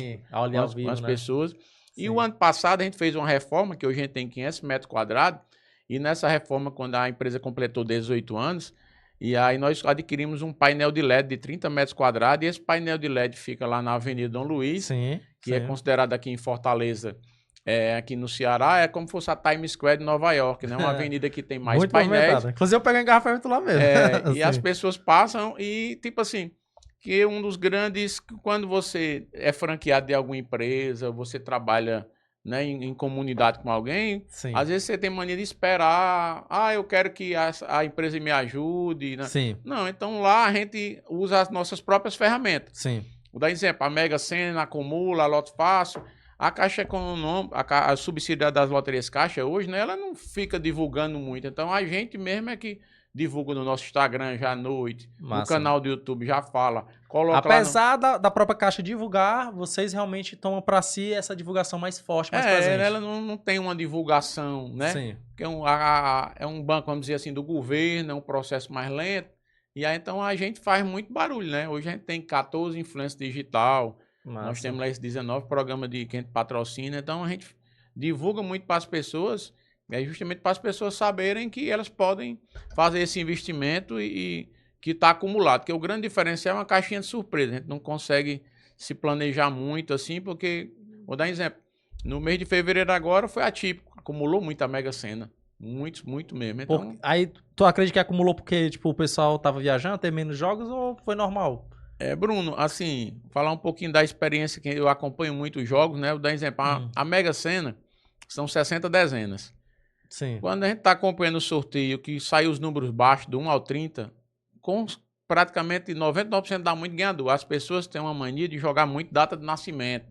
as pessoas. E o ano passado a gente fez uma reforma, que hoje a gente tem 500 metros quadrados, e nessa reforma, quando a empresa completou 18 anos, e aí nós adquirimos um painel de LED de 30 metros quadrados, e esse painel de LED fica lá na Avenida Dom Luiz, que é considerado aqui em Fortaleza, aqui no Ceará, é como se fosse a Times Square de Nova York, né? Uma avenida que tem mais painéis. Inclusive eu pego engarrafamento lá mesmo. E as pessoas passam e, tipo assim, que um dos grandes, quando você é franqueado de alguma empresa, você trabalha, né, em comunidade com alguém, às vezes você tem mania de esperar, eu quero que a empresa me ajude, né? Não, então lá a gente usa as nossas próprias ferramentas. Vou dar exemplo, a Mega Sena, a Acumula, a Loto Fácil, a Caixa Econômica, a subsidiária das loterias Caixa hoje, né, ela não fica divulgando muito, então a gente mesmo é que divulga no nosso Instagram já à noite, no canal do YouTube já fala. Apesar da própria Caixa divulgar, vocês realmente tomam para si essa divulgação mais forte, mais presente. Ela não tem uma divulgação, né? Porque é um banco, vamos dizer assim, do governo, é um processo mais lento. E aí, então, a gente faz muito barulho, né? Hoje a gente tem 14 influências digital, nós temos lá esses 19 programas que a gente patrocina, então a gente divulga muito para as pessoas, justamente para as pessoas saberem que elas podem fazer esse investimento e que está acumulado. Porque o grande diferencial é uma caixinha de surpresa. A gente não consegue se planejar muito assim, porque, vou dar um exemplo, no mês de fevereiro agora foi atípico, acumulou muita Mega Sena. Muito mesmo. Então, aí tu acredita que acumulou porque tipo, o pessoal estava viajando, teve menos jogos ou foi normal? Bruno, assim, falar um pouquinho da experiência que eu acompanho muito os jogos, né? Vou dar um exemplo. A Mega Sena são 60 dezenas. Quando a gente está acompanhando o sorteio que sai os números baixos, do 1 ao 30, com praticamente 99% dá muito ganhador. As pessoas têm uma mania de jogar muito data de nascimento,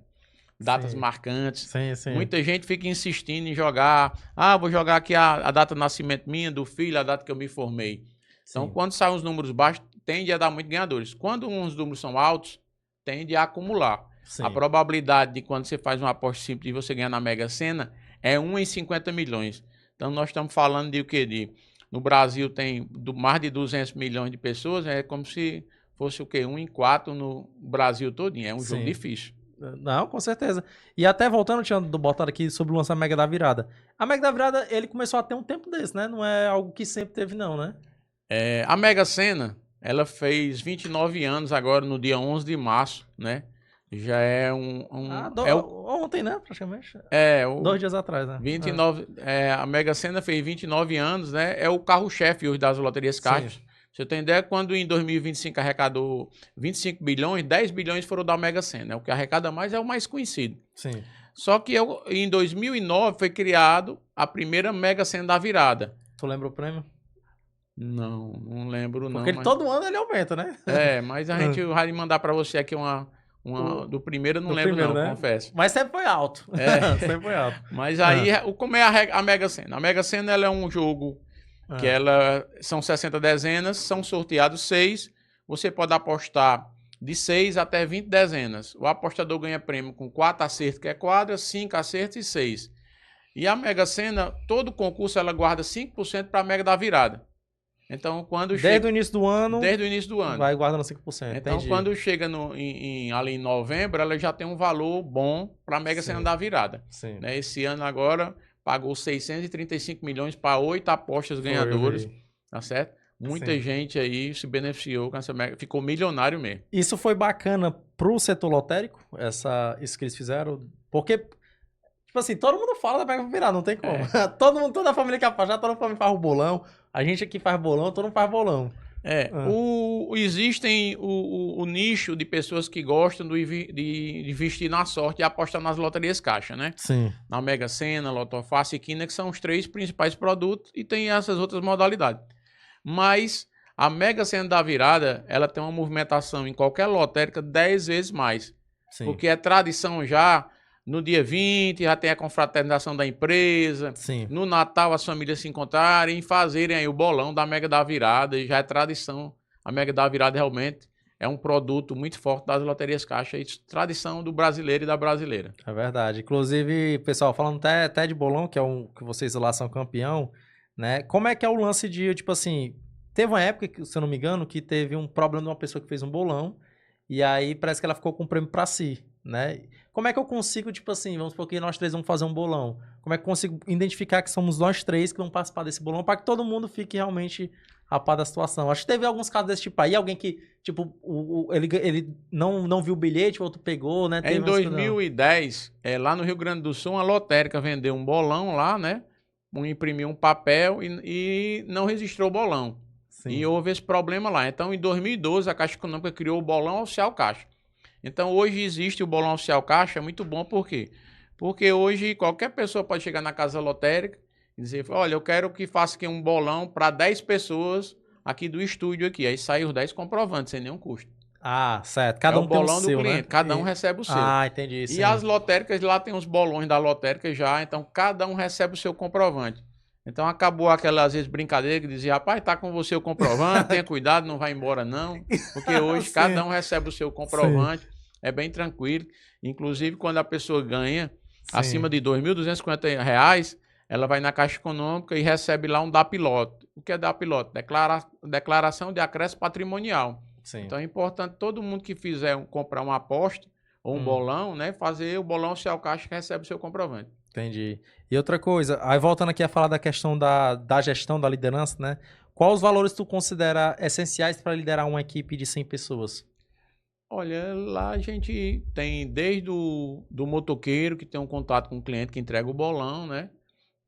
datas marcantes. Muita gente fica insistindo em jogar. Vou jogar aqui a data de nascimento minha, do filho, a data que eu me formei. Então, quando saem os números baixos, tende a dar muito ganhadores. Quando uns números são altos, tende a acumular. A probabilidade de quando você faz uma aposta simples de você ganhar na Mega Sena é 1 em 50 milhões. Então, nós estamos falando de o quê? No Brasil tem mais de 200 milhões de pessoas, é como se fosse o quê? 1 em 4 no Brasil todinho. É um jogo difícil. Não, com certeza. E até voltando, tinha botado aqui sobre o lançamento Mega da Virada. A Mega da Virada, ele começou a ter um tempo desse, né? Não é algo que sempre teve, não, né? A Mega Sena, Ela fez 29 anos agora no dia 11 de março, né? Já é ontem, né, praticamente. o 2 dias atrás, né? 29, a Mega Sena fez 29 anos, né? É o carro-chefe hoje das loterias Caixa. Você tem ideia, quando em 2025 arrecadou 25 bilhões, 10 bilhões foram da Mega Sena. O que arrecada mais é o mais conhecido. Sim. Só que em 2009 foi criado a primeira Mega Sena da virada. Tu lembra o prêmio? Não lembro não. Porque todo ano ele aumenta, né? Mas a gente vai mandar para você aqui do primeiro, eu não lembro não, né? Confesso. Mas sempre foi alto. Sempre foi alto. Mas aí, como é a Mega Sena? A Mega Sena ela é um jogo que são 60 dezenas, são sorteados 6. Você pode apostar de 6 até 20 dezenas. O apostador ganha prêmio com 4 acertos, que é quadra, 5 acertos e 6. E a Mega Sena, todo concurso, ela guarda 5% para a Mega da virada. Então, Desde o início do ano. Vai guardando 5%. Então, entendi. Quando chega ali em novembro, ela já tem um valor bom para a Mega Sena da virada. Sim. Né? Esse ano agora pagou 635 milhões para 8 apostas ganhadoras. Tá certo? Muita gente aí se beneficiou com essa Mega, ficou milionário mesmo. Isso foi bacana pro setor lotérico, isso que eles fizeram, porque, tipo assim, todo mundo fala da Mega virada, não tem como. Toda a família que aposta, toda a família faz o bolão. A gente aqui faz bolão, todo mundo faz bolão. Existem o nicho de pessoas que gostam de investir na sorte e apostar nas loterias Caixa, né? Sim. Na Mega Sena, Loto Fácil e Quina, que são os 3 principais produtos, e tem essas outras modalidades. Mas a Mega Sena da virada, ela tem uma movimentação em qualquer lotérica 10 vezes mais. Sim. Porque é tradição já. No dia 20, já tem a confraternização da empresa. Sim. No Natal, as famílias se encontrarem e fazerem aí o bolão da Mega da Virada. E já é tradição. A Mega da Virada realmente é um produto muito forte das loterias Caixa. E tradição do brasileiro e da brasileira. É verdade. Inclusive, pessoal, falando até de bolão, que é que vocês lá são campeão, né? Como é que é o lance de, tipo assim... Teve uma época, se eu não me engano, que teve um problema de uma pessoa que fez um bolão. E aí parece que ela ficou com o prêmio pra si, né? Como é que eu consigo, tipo assim, vamos supor que nós 3 vamos fazer um bolão. Como é que eu consigo identificar que somos nós 3 que vamos participar desse bolão para que todo mundo fique realmente a par da situação? Acho que teve alguns casos desse tipo aí, alguém que, tipo, ele não viu o bilhete, o outro pegou, né? Em 2010, lá no Rio Grande do Sul, uma lotérica vendeu um bolão lá, né? Imprimiu um papel e não registrou o bolão. Sim. E houve esse problema lá. Então, em 2012, a Caixa Econômica criou o Bolão Oficial Caixa. Então, hoje existe o Bolão Oficial Caixa, é muito bom, por quê? Porque hoje qualquer pessoa pode chegar na casa lotérica e dizer, olha, eu quero que faça aqui um bolão para 10 pessoas aqui do estúdio aqui. Aí sai os 10 comprovantes, sem nenhum custo. Ah, certo. Cada um tem o seu, cliente, né? Cada um recebe o seu. Ah, entendi. E as lotéricas, lá tem os bolões da lotérica já, então cada um recebe o seu comprovante. Então acabou aquela, às vezes, brincadeira que dizia, rapaz, tá com você o comprovante, tenha cuidado, não vai embora não. Porque hoje cada um recebe o seu comprovante. É bem tranquilo. Inclusive, quando a pessoa ganha acima de R$ 2.250, ela vai na Caixa Econômica e recebe lá um DAPilote. O que é DAPilote? Declaração de acréscimo patrimonial. Sim. Então é importante todo mundo que fizer comprar uma aposta ou um bolão, né, fazer o bolão Oficial Caixa que recebe o seu comprovante. Entendi. E outra coisa, aí voltando aqui a falar da questão da gestão, da liderança, né? Quais os valores tu considera essenciais para liderar uma equipe de 100 pessoas? Olha, lá a gente tem desde do motoqueiro, que tem um contato com o cliente que entrega o bolão, né?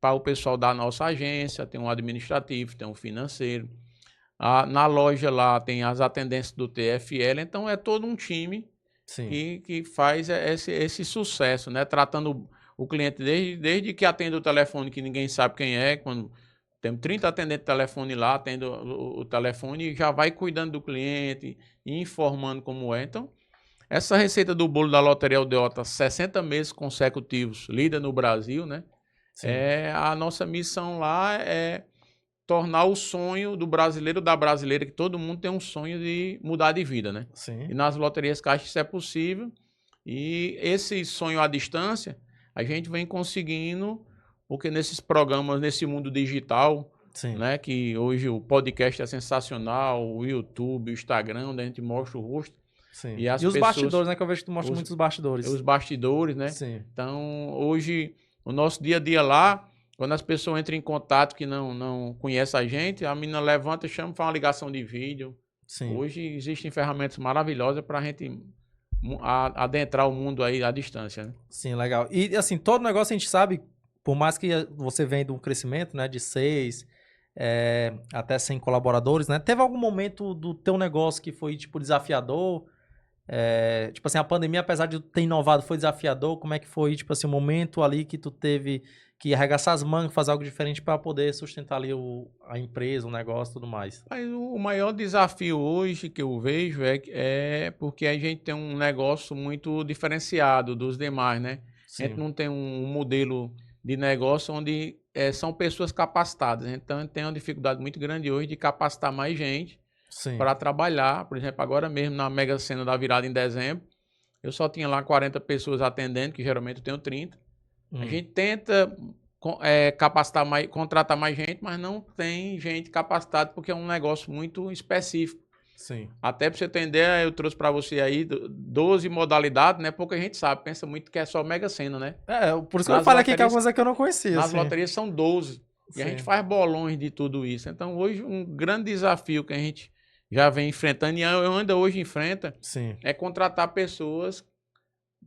Para o pessoal da nossa agência, tem um administrativo, tem um financeiro. Na loja lá tem as atendências do TFL, então é todo um time que faz esse sucesso, né? Tratando o cliente desde que atende o telefone, que ninguém sabe quem é, quando tem 30 atendentes de telefone lá, atende o telefone e já vai cuidando do cliente e informando como é. Então, essa receita do bolo da Loteria Aldeota, 60 meses consecutivos, líder no Brasil, né? Sim. A nossa missão lá é tornar o sonho do brasileiro, da brasileira, que todo mundo tem um sonho de mudar de vida, né? Sim. E nas loterias Caixa isso é possível. E esse sonho à distância, a gente vem conseguindo, porque nesses programas, nesse mundo digital, né, que hoje o podcast é sensacional, o YouTube, o Instagram, onde a gente mostra o rosto. Sim. E os bastidores, né, que eu vejo que tu mostra muitos bastidores. Os bastidores, né? Sim. Então, hoje, o nosso dia a dia lá, quando as pessoas entram em contato que não conhecem a gente, a menina levanta, chama, faz uma ligação de vídeo, Sim. Hoje existem ferramentas maravilhosas para a gente adentrar o mundo aí à distância, né? Sim, legal. E assim, todo negócio a gente sabe, por mais que você venha de um crescimento, né, de 6 até 100 colaboradores, né? Teve algum momento do teu negócio que foi, tipo, desafiador? Tipo assim, a pandemia, apesar de tu ter inovado, foi desafiador? Como é que foi, tipo assim, o momento ali que tu teve que arregaçar as mangas, fazer algo diferente para poder sustentar ali a empresa, o negócio e tudo mais? Mas o maior desafio hoje que eu vejo é porque a gente tem um negócio muito diferenciado dos demais, né? A gente Sim, não tem um modelo de negócio onde são pessoas capacitadas. Então, a gente tem uma dificuldade muito grande hoje de capacitar mais gente sim. para trabalhar. Por exemplo, agora mesmo na Mega Sena da virada em dezembro, eu só tinha lá 40 pessoas atendendo, que geralmente eu tenho 30. A gente tenta capacitar mais, contratar mais gente, mas não tem gente capacitada porque é um negócio muito específico. Sim. Até para você entender, eu trouxe para você aí 12 modalidades, né? Pouca gente sabe, pensa muito que é só Mega Sena, né? Por isso que eu Nas falei aqui que loterias, algumas é que eu não conhecia, nas sim. loterias são 12. E a gente Sim. faz bolões de tudo isso. Então, hoje, um grande desafio que a gente já vem enfrentando, e eu ainda hoje enfrenta, Sim. é contratar pessoas,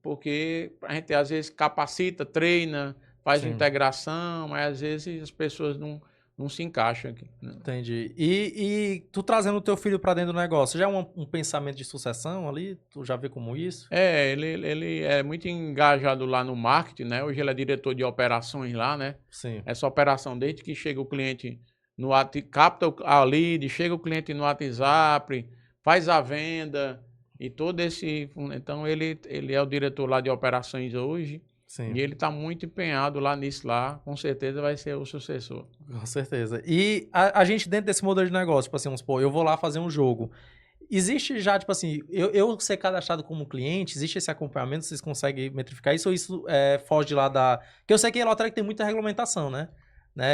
porque a gente às vezes capacita, treina, faz Sim. integração, mas às vezes as pessoas não se encaixam aqui, né? Entendi. E tu trazendo o teu filho para dentro do negócio, já é um pensamento de sucessão ali? Tu já vê como isso? Ele é muito engajado lá no marketing, né? Hoje ele é diretor de operações lá, né? Sim. Essa operação, desde que chega o cliente no capta a lead, chega o cliente no WhatsApp, faz a venda e todo esse. Então ele é o diretor lá de operações hoje. Sim. E ele está muito empenhado lá nisso lá, com certeza vai ser o sucessor. Com certeza. E a gente dentro desse modelo de negócio, tipo assim, vamos supor, eu vou lá fazer um jogo. Existe já, tipo assim, eu ser cadastrado como cliente, existe esse acompanhamento, vocês conseguem metrificar isso ou isso foge lá da... Porque eu sei que a lotérica tem muita regulamentação, né?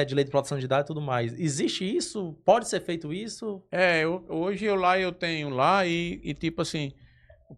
De lei de proteção de dados e tudo mais. Existe isso? Pode ser feito isso? Hoje eu tenho lá e tipo assim,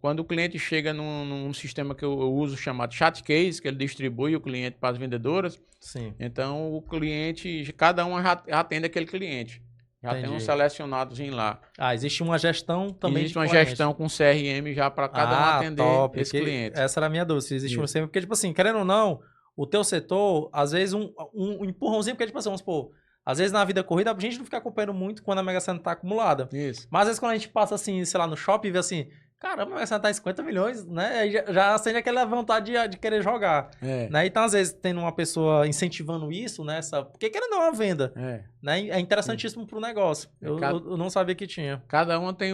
quando o cliente chega num sistema que eu uso chamado Chatcase, que ele distribui o cliente para as vendedoras, Sim. então o cliente, cada um já atende aquele cliente. Já tem Entendi. uns selecionados em lá. Existe uma gestão também Existe de uma cliente. gestão com CRM já para cada um atender Top. esse cliente. Essa era a minha dúvida, se existe um Isso. sempre, porque, tipo assim, querendo ou não, o teu setor, às vezes um empurrãozinho, porque, tipo assim, vamos supor, às vezes na vida corrida a gente não fica acompanhando muito quando a Mega Sena tá acumulada. Isso. Mas às vezes quando a gente passa assim, sei lá, no shopping e vê assim, caramba, a Mega Sena tá em 50 milhões, né? Aí já acende aquela vontade de querer jogar. Né? Então, às vezes, tendo uma pessoa incentivando isso, né? Porque querendo ou não é uma venda. Né? É interessantíssimo pro negócio. Eu não sabia que tinha. Cada uma tem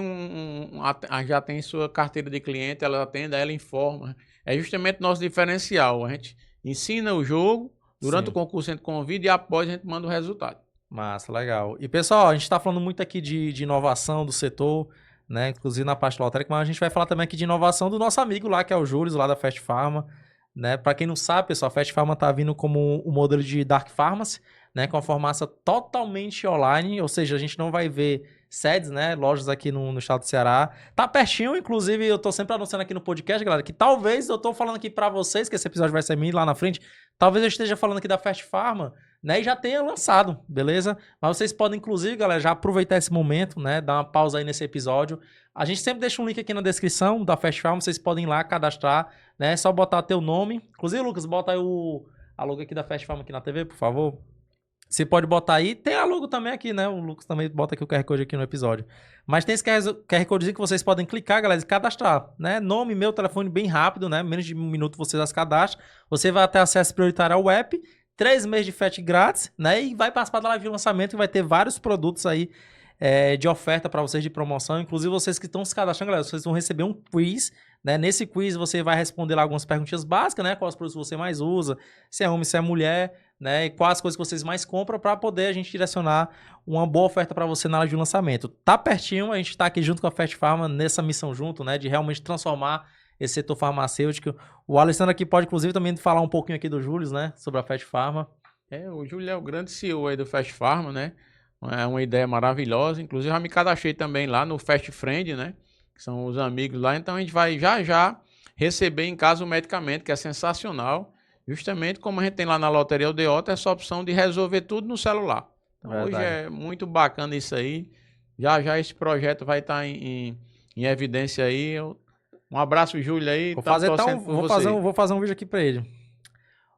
já tem sua carteira de cliente, ela atende, ela informa. É justamente nosso diferencial. A gente ensina o jogo, durante o concurso a gente convida e após a gente manda o resultado. Massa, legal. E pessoal, a gente está falando muito aqui de inovação do setor, né? Inclusive na parte lotérica, mas a gente vai falar também aqui de inovação do nosso amigo lá, que é o Júlio, lá da Fast Pharma. Né? Para quem não sabe, pessoal, a Fast Pharma tá vindo como o modelo de Dark Pharmacy, né? Com a farmácia totalmente online, ou seja, a gente não vai ver sedes, né? Lojas aqui no estado do Ceará. Tá pertinho, inclusive, eu tô sempre anunciando aqui no podcast, galera, que talvez eu tô falando aqui para vocês, que esse episódio vai ser mim lá na frente, talvez eu esteja falando aqui da Fast Pharma, né? E já tenha lançado, beleza? Mas vocês podem, inclusive, galera, já aproveitar esse momento, né? Dar uma pausa aí nesse episódio. A gente sempre deixa um link aqui na descrição da Fast Pharma, vocês podem ir lá cadastrar, né? É só botar teu nome. Inclusive, Lucas, bota aí a logo aqui da Fast Pharma aqui na TV, por favor. Você pode botar aí. Tem a logo também aqui, né? O Lucas também bota aqui o QR Code aqui no episódio. Mas tem esse QR Codezinho que vocês podem clicar, galera, e cadastrar, né? Nome, meu telefone bem rápido, né? Menos de 1 minuto você já se cadastra. Você vai ter acesso prioritário ao app, 3 meses de frete grátis, né? E vai participar da live de lançamento e vai ter vários produtos aí de oferta para vocês de promoção. Inclusive, vocês que estão se cadastrando, galera, vocês vão receber um quiz, né? Nesse quiz você vai responder lá algumas perguntinhas básicas, né? Quais produtos você mais usa, se é homem, se é mulher, né? E quais as coisas que vocês mais compram para poder a gente direcionar uma boa oferta para você na hora de lançamento. Tá pertinho, a gente tá aqui junto com a Fast Pharma nessa missão junto, né? De realmente transformar esse setor farmacêutico. O Alessandro aqui pode, inclusive, também falar um pouquinho aqui do Júlio, né? Sobre a Fast Pharma. O Júlio é o grande CEO aí do Fast Pharma, né? É uma ideia maravilhosa. Inclusive, já me cadastrei também lá no Fast Friend, né? Que são os amigos lá. Então, a gente vai já receber em casa o medicamento, que é sensacional. Justamente como a gente tem lá na Loteria Aldeota, essa opção de resolver tudo no celular. Então, hoje é muito bacana isso aí. Já esse projeto vai estar em evidência aí. Um abraço, Júlio, aí. Vou Tamo fazer torcendo por você. vou fazer um vídeo aqui pra ele.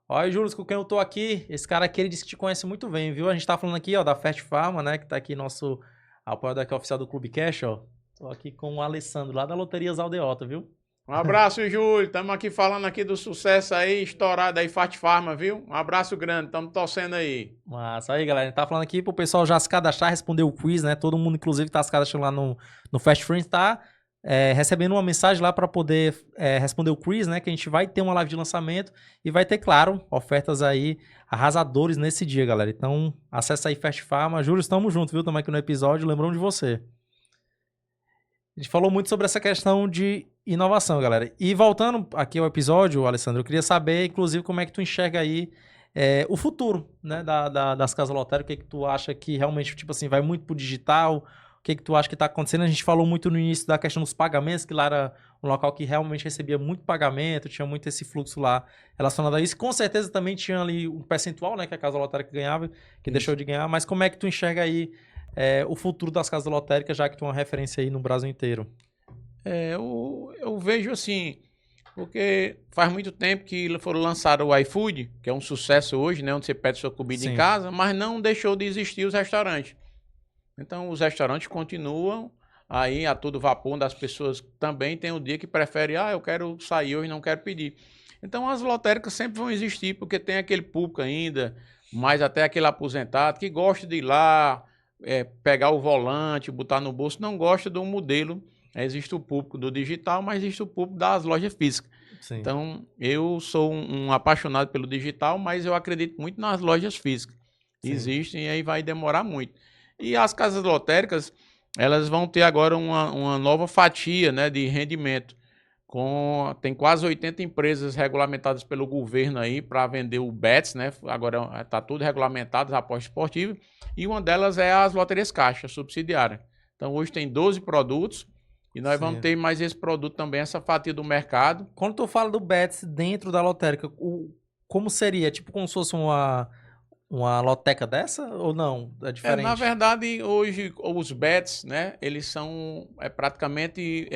Olha, Júlio, com quem eu tô aqui, esse cara aqui, ele disse que te conhece muito bem, viu? A gente tá falando aqui, ó, da Fast Pharma, né, que tá aqui nosso apoiador aqui oficial do Clube Cash, ó. Tô aqui com o Alessandro, lá da Loterias Aldeota, viu? Um abraço, Júlio. Estamos aqui falando aqui do sucesso aí, estourado aí, Fast Pharma, viu? Um abraço grande, estamos torcendo aí. Mas aí, galera, a gente tá falando aqui pro pessoal já se cadastrar, responder o quiz, né? Todo mundo, inclusive, tá se cadastrando lá no Fast Friends, tá recebendo uma mensagem lá para poder responder o quiz, né? Que a gente vai ter uma live de lançamento e vai ter, claro, ofertas aí arrasadores nesse dia, galera. Então, acessa aí Fast Pharma. Júlio, estamos juntos, viu? Estamos aqui no episódio, lembramos de você. A gente falou muito sobre essa questão de inovação, galera. E voltando aqui ao episódio, Alessandro, eu queria saber, inclusive, como é que tu enxerga aí o futuro, né, das casas lotéricas. O que tu acha que realmente, tipo assim, vai muito pro digital? O que tu acha que tá acontecendo? A gente falou muito no início da questão dos pagamentos, que lá era um local que realmente recebia muito pagamento, tinha muito esse fluxo lá relacionado a isso. Com certeza também tinha ali um percentual, né, que a casa lotérica ganhava, que deixou de ganhar. Mas como é que tu enxerga aí o futuro das casas lotéricas, já que tu é uma referência aí no Brasil inteiro? Eu vejo assim, porque faz muito tempo que foram lançados o iFood, que é um sucesso hoje, né, onde você pede sua comida em casa, mas não deixou de existir os restaurantes. Então, os restaurantes continuam aí a todo vapor, onde as pessoas também têm o dia que preferem, eu quero sair hoje, não quero pedir. Então, as lotéricas sempre vão existir, porque tem aquele público ainda, mais até aquele aposentado, que gosta de ir lá, pegar o volante, botar no bolso, não gosta do modelo. Existe o público do digital, mas existe o público das lojas físicas. Sim. Então, eu sou um apaixonado pelo digital, mas eu acredito muito nas lojas físicas. Sim. Existem e aí vai demorar muito. E as casas lotéricas, elas vão ter agora uma nova fatia, né, de rendimento. Tem quase 80 empresas regulamentadas pelo governo aí para vender o Bets, né? Agora está tudo regulamentado, as apostas esportivas. E uma delas é as loterias Caixa, subsidiária. Então hoje tem 12 produtos e nós vamos ter mais esse produto também, essa fatia do mercado. Quando tu fala do Bets dentro da lotérica, como seria? Tipo como se fosse uma loteca dessa ou não? É diferente? Na verdade, hoje os bets, né, eles são praticamente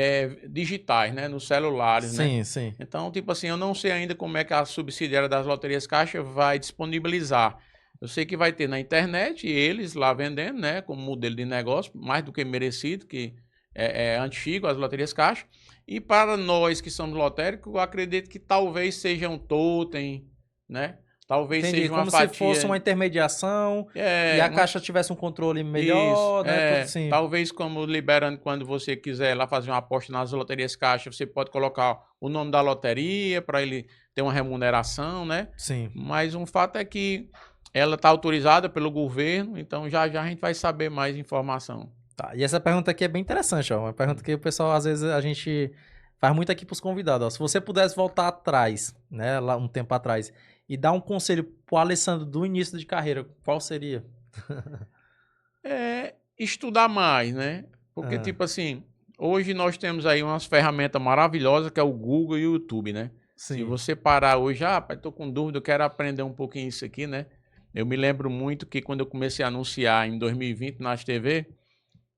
digitais, né, nos celulares, sim, né? Sim. Então, tipo assim, eu não sei ainda como é que a subsidiária das loterias Caixa vai disponibilizar. Eu sei que vai ter na internet e eles lá vendendo, né, como modelo de negócio, mais do que merecido, que é antigo, as loterias Caixa. E para nós que somos lotéricos, eu acredito que talvez seja um totem, né? Talvez seja uma fatia... Como se fosse uma intermediação e a Caixa tivesse um controle melhor, isso, né? Tudo assim. Talvez como liberando, quando você quiser lá fazer uma aposta nas loterias Caixa, você pode colocar o nome da loteria para ele ter uma remuneração, né? Sim. Mas um fato é que ela está autorizada pelo governo, então já a gente vai saber mais informação. Tá, e essa pergunta aqui é bem interessante, ó. Uma pergunta que o pessoal, às vezes, a gente faz muito aqui para os convidados, ó. Se você pudesse voltar atrás, né, lá um tempo atrás, e dar um conselho pro Alessandro do início de carreira, qual seria? Estudar mais, né? Porque, tipo assim, hoje nós temos aí umas ferramentas maravilhosas, que é o Google e o YouTube, né? Sim. Se você parar hoje, rapaz, tô com dúvida, eu quero aprender um pouquinho isso aqui, né? Eu me lembro muito que quando eu comecei a anunciar em 2020 nas TV,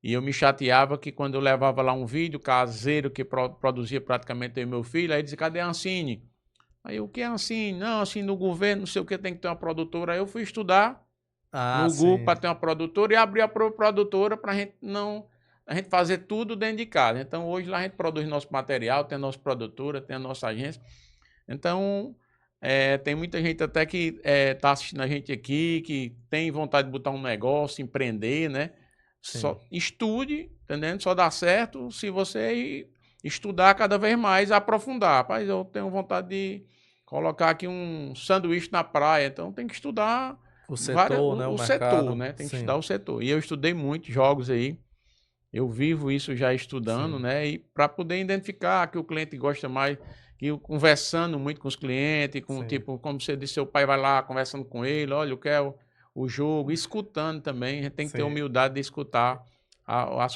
e eu me chateava que quando eu levava lá um vídeo caseiro que produzia praticamente eu e meu filho, aí dizia, cadê a Ancine? Aí, o que é Ancine? Não, assim, no governo, não sei o que, tem que ter uma produtora. Aí eu fui estudar no Google para ter uma produtora e abrir a produtora para a gente fazer tudo dentro de casa. Então, hoje lá a gente produz nosso material, tem a nossa produtora, tem a nossa agência. Então, tem muita gente até que está assistindo a gente aqui, que tem vontade de botar um negócio, empreender, né? Só estude, entendendo? Só dá certo se você estudar cada vez mais, aprofundar. Rapaz, eu tenho vontade de colocar aqui um sanduíche na praia, então tem que estudar o setor, né? O setor, né? Tem que estudar o setor. E eu estudei muitos jogos aí, eu vivo isso já estudando, né? E para poder identificar que o cliente gosta mais, que eu conversando muito com os clientes, tipo, como você disse, seu pai vai lá conversando com ele, olha, eu quero o jogo, escutando também, a gente tem que ter humildade de escutar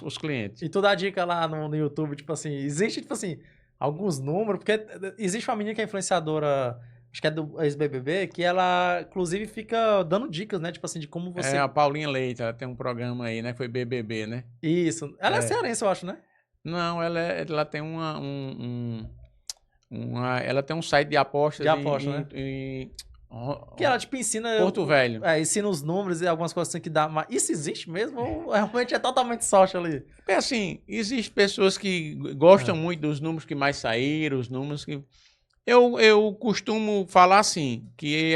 os clientes. E tu dá dica lá no YouTube, tipo assim, existe, tipo assim, alguns números, porque existe uma menina que é influenciadora acho que é do ex-BBB, que ela, inclusive, fica dando dicas, né? Tipo assim, de como você... É, a Paulinha Leite, ela tem um programa aí, né? Foi BBB, né? Isso. Ela é É. cearense, eu acho, né? Não, ela tem ela tem um site de apostas De aposta, né? Que ela, tipo, ensina... Porto Velho. Ensina os números e algumas coisas assim que dá... Mas isso existe mesmo ou realmente é totalmente sorte ali? É assim, existem pessoas que gostam É. muito dos números que mais saíram, os números que... Eu costumo falar assim, que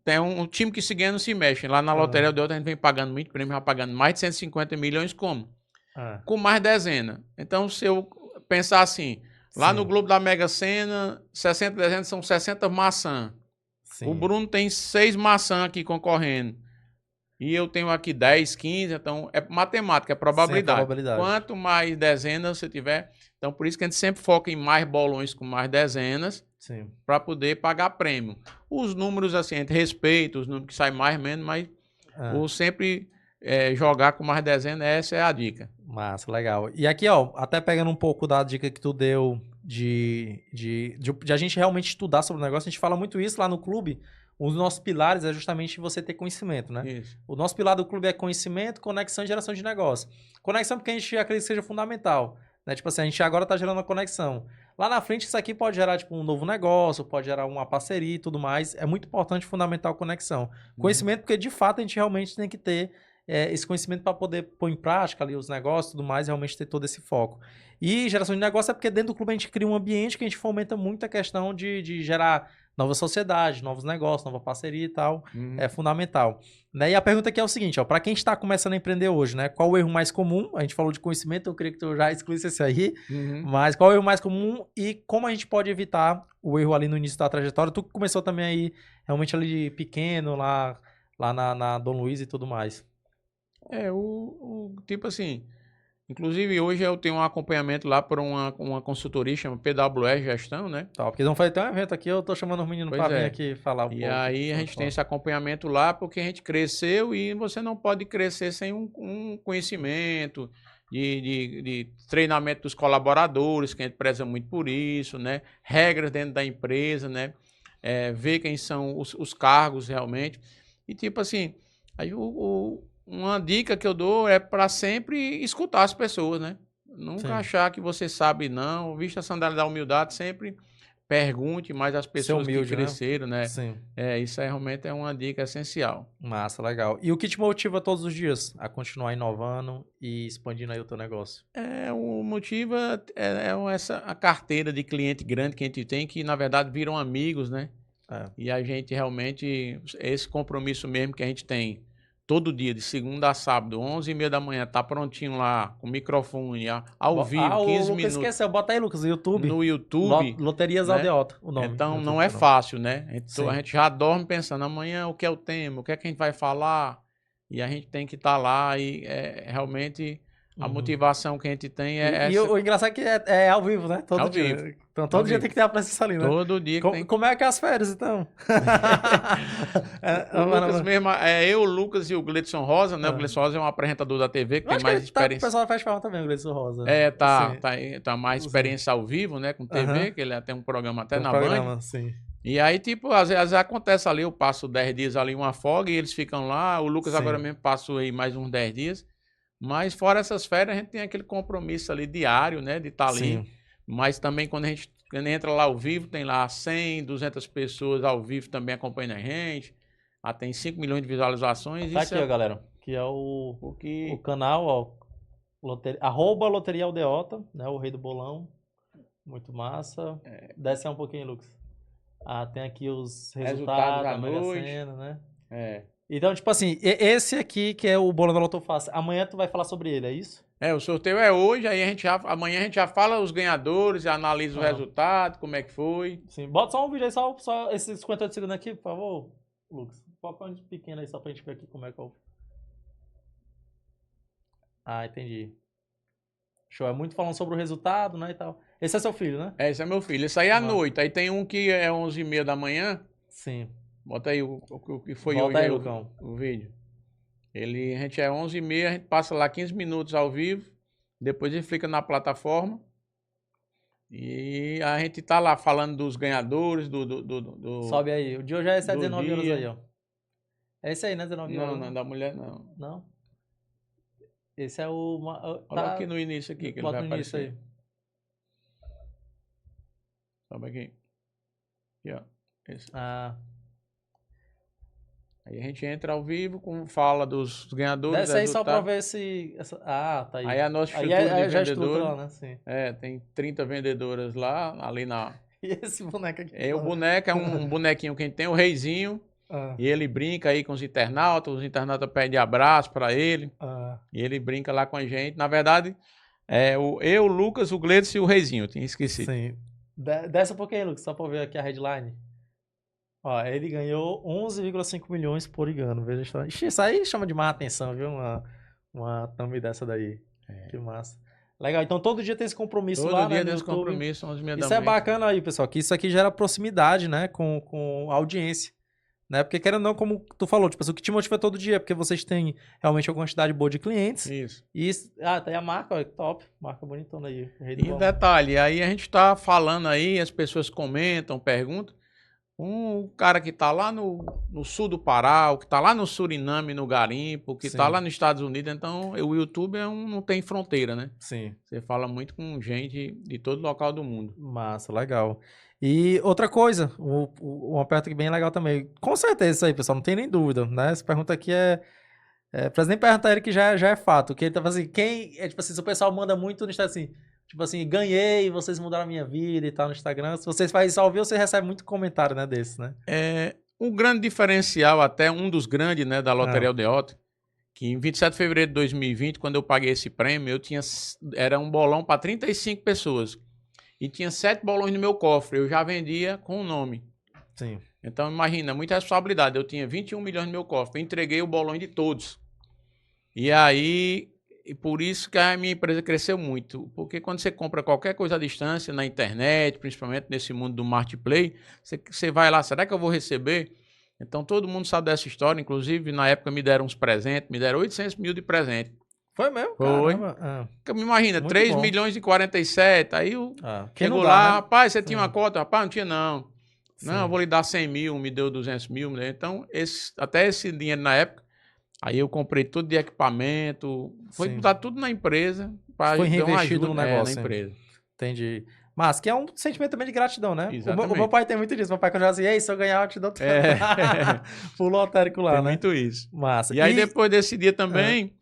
tem um time que se ganha não se mexe. Lá na Loteria do Delta a gente vem pagando muito prêmio, já pagando mais de 150 milhões como? Com mais dezena. Então, se eu pensar assim, lá no Sim. Globo da Mega Sena, 60 dezenas são 60 maçãs. O Sim. Bruno tem 6 maçãs aqui concorrendo. E eu tenho aqui 10, 15, então é matemática, é probabilidade. Sim, é probabilidade. Quanto mais dezenas você tiver, então por isso que a gente sempre foca em mais bolões com mais dezenas, para poder pagar prêmio. Os números assim, a gente respeita os números que saem mais ou menos, mas ou sempre jogar com mais dezenas, essa é a dica. Massa, legal. E aqui, ó, até pegando um pouco da dica que tu deu de a gente realmente estudar sobre o negócio, a gente fala muito isso lá no clube. Um dos nossos pilares é justamente você ter conhecimento, né? Isso. O nosso pilar do clube é conhecimento, conexão e geração de negócio. Conexão porque a gente acredita que seja fundamental, né? Tipo assim, a gente agora tá gerando uma conexão. Lá na frente isso aqui pode gerar, tipo, um novo negócio, pode gerar uma parceria e tudo mais. É muito importante, fundamental a conexão. Conhecimento porque, de fato, a gente realmente tem que ter esse conhecimento para poder pôr em prática ali os negócios e tudo mais, realmente ter todo esse foco. E geração de negócio é porque dentro do clube a gente cria um ambiente que a gente fomenta muito a questão de gerar nova sociedade, novos negócios, nova parceria e tal. É fundamental. Né? E a pergunta aqui é o seguinte, ó, para quem está começando a empreender hoje, né? Qual o erro mais comum? A gente falou de conhecimento, eu queria que tu já excluísse esse aí. Mas qual é o erro mais comum e como a gente pode evitar o erro ali no início da trajetória? Tu que começou também aí, realmente ali pequeno, lá na Dom Luiz e tudo mais. Tipo assim, inclusive hoje eu tenho um acompanhamento lá por uma consultoria chama PWE Gestão, né? Tá, porque não foi ter um evento aqui, eu tô chamando os meninos para vir aqui falar um pouco. E aí a gente tem esse acompanhamento lá porque a gente cresceu e você não pode crescer sem um conhecimento de treinamento dos colaboradores, que a gente preza muito por isso, né? Regras dentro da empresa, né? Ver quem são os cargos realmente. E tipo assim, aí uma dica que eu dou é para sempre escutar as pessoas, né? Nunca achar que você sabe, não. Vista a sandália da humildade, sempre pergunte mais às pessoas humilde, que cresceram, né? Sim. Isso aí realmente é uma dica essencial. Massa, legal. E o que te motiva todos os dias a continuar inovando e expandindo aí o teu negócio? O motivo a carteira de cliente grande que a gente tem, que na verdade viram amigos, né? E a gente realmente, esse compromisso mesmo que a gente tem, todo dia, de segunda a sábado, 11h30 da manhã, tá prontinho lá, com microfone, ao vivo, 15 minutos. Esqueceu, bota aí, Lucas, no YouTube. No YouTube. Loterias Aldeota, o nome. Então, não é fácil, né? A gente já dorme pensando, amanhã o que é o tema, o que é que a gente vai falar, e a gente tem que estar lá e realmente... A motivação que a gente tem é essa. E o engraçado é que é ao vivo, né? Todo dia. Vivo. Então todo dia tem que ter a presença ali, né? Todo dia que tem. Como é que é as férias, então? O Lucas mesmo, eu, o Lucas e o Gleidson Rosa, né? O Gleidson Rosa é um apresentador da TV que tem mais experiência. Tá, o pessoal faz falar também, o Gleidson Rosa. Tá mais experiência ao vivo, né? Com TV, que ele tem um programa até na Band. Sim. E aí, tipo, às vezes acontece ali, eu passo 10 dias ali uma folga e eles ficam lá. O Lucas agora mesmo passou aí mais uns 10 dias. Mas fora essas férias, a gente tem aquele compromisso ali diário, né? De estar ali. Sim. Mas também quando a gente entra lá ao vivo, tem lá 100, 200 pessoas ao vivo também acompanhando a gente. Tem 5 milhões de visualizações. Tá aqui, ó, galera. Que é o canal, ó. @Loteria Aldeota, né? O rei do bolão. Muito massa. Desce um pouquinho, Lucas. Tem aqui os resultados da Mega Sena, né? Então, tipo assim, esse aqui que é o Bolão da Loto Fácil, amanhã tu vai falar sobre ele, é isso? O sorteio é hoje, aí amanhã a gente já fala os ganhadores, analisa o resultado, como é que foi. Sim, bota só um vídeo aí, só esses 58 segundos aqui, por favor, Lucas. Foca um pequeno aí, só pra gente ver aqui como é que é o... Entendi. Show, é muito falando sobre o resultado, né, e tal. Esse é seu filho, né? Esse é meu filho, esse aí é à noite, aí tem um que é 11h30 da manhã. Sim. Bota aí o que foi hoje aí, o vídeo. A gente é 11h30, a gente passa lá 15 minutos ao vivo. Depois ele fica na plataforma. E a gente tá lá falando dos ganhadores, Sobe aí. O de hoje é esse, é do 19 euros aí, dia. ó. É esse aí, né? 19 Não, euros. não, Né? da mulher não. Não? Esse é o. Coloca Tá. aqui no início aqui, que ele Bota vai no início aparecer. aí. Sobe aqui. Aqui, ó. Esse. Ah. Aí a gente entra ao vivo, fala dos ganhadores, Desce aí só pra resultados. ver se. Ah, tá aí. Aí a nossa Aí estrutura de já é a estrutura vendedores. lá, né? Sim. Tem 30 vendedoras lá, ali na. E esse boneco aqui? O boneco é um bonequinho que a gente tem, o reizinho. Ah, E ele brinca aí com os internautas pedem abraço pra ele. ah. E ele brinca lá com a gente. Na verdade, eu, o Lucas, o Gleidson e o reizinho, eu tinha esquecido. Sim. Desce um pouquinho, Lucas, só pra eu ver aqui a headline. Ó, ele ganhou 11,5 milhões por engano. Veja só. Ixi, isso aí chama de má atenção, viu? Uma thumb dessa daí. Que massa. Legal, então todo dia tem esse compromisso Todo lá, dia né, no desse YouTube. compromisso, 11h30 da Isso é manhã. bacana aí, pessoal, que isso aqui gera proximidade, né, com a audiência. Né? Porque querendo ou não, como tu falou, tipo, o que te motiva é todo dia, porque vocês têm realmente uma quantidade boa de clientes. Isso. E tem a marca, ó, top. Marca bonitona aí. E um detalhe, aí a gente tá falando aí, as pessoas comentam, perguntam. Um cara que tá lá no sul do Pará, o que tá lá no Suriname, no garimpo, o que tá Sim. lá nos Estados Unidos, então o YouTube não tem fronteira, né? Sim. Você fala muito com gente de todo local do mundo. Massa, legal. E outra coisa, uma pergunta que bem legal também. Com certeza isso aí, pessoal, não tem nem dúvida, né? Essa pergunta aqui precisa nem perguntar ele que já é fato. Que ele tá falando assim, tipo assim, se o pessoal manda muito no Instagram assim, tipo assim, ganhei, vocês mudaram a minha vida e tal no Instagram. Se vocês fazem isso ao vivo, você recebe muito comentário, né, desse, né? Um grande diferencial, até um dos grandes, né, da Loteria Aldeota, que em 27 de fevereiro de 2020, quando eu paguei esse prêmio, era um bolão para 35 pessoas. E tinha 7 bolões no meu cofre. Eu já vendia com o nome. Sim. Então, imagina, muita responsabilidade. Eu tinha 21 milhões no meu cofre. Eu entreguei o bolão de todos. E aí, por isso que a minha empresa cresceu muito. Porque quando você compra qualquer coisa à distância, na internet, principalmente nesse mundo do marketplace, você vai lá, será que eu vou receber? Então, todo mundo sabe dessa história. Inclusive, na época, me deram uns presentes. Me deram 800 mil de presente. Foi mesmo? Foi. Caramba. Me imagina, Muito 3 bom. milhões e 47. Aí chegou dá, lá, né? rapaz, você tinha Sim. uma cota? Rapaz, não tinha não. Sim. Não, eu vou lhe dar 100 mil, me deu 200 mil. Né? Então, até esse dinheiro na época, aí eu comprei tudo de equipamento, foi Sim. botar tudo na empresa para Foi dar uma reinvestido ajuda no negócio, na hein? empresa. Entendi. Mas que é um sentimento também de gratidão, né? Exatamente. O meu pai tem muito disso. Meu pai quando já assim, ei, se eu ganhar, eu te dou tudo. Pro lotérico lá, Tem né? muito isso. Massa. E aí depois desse dia também,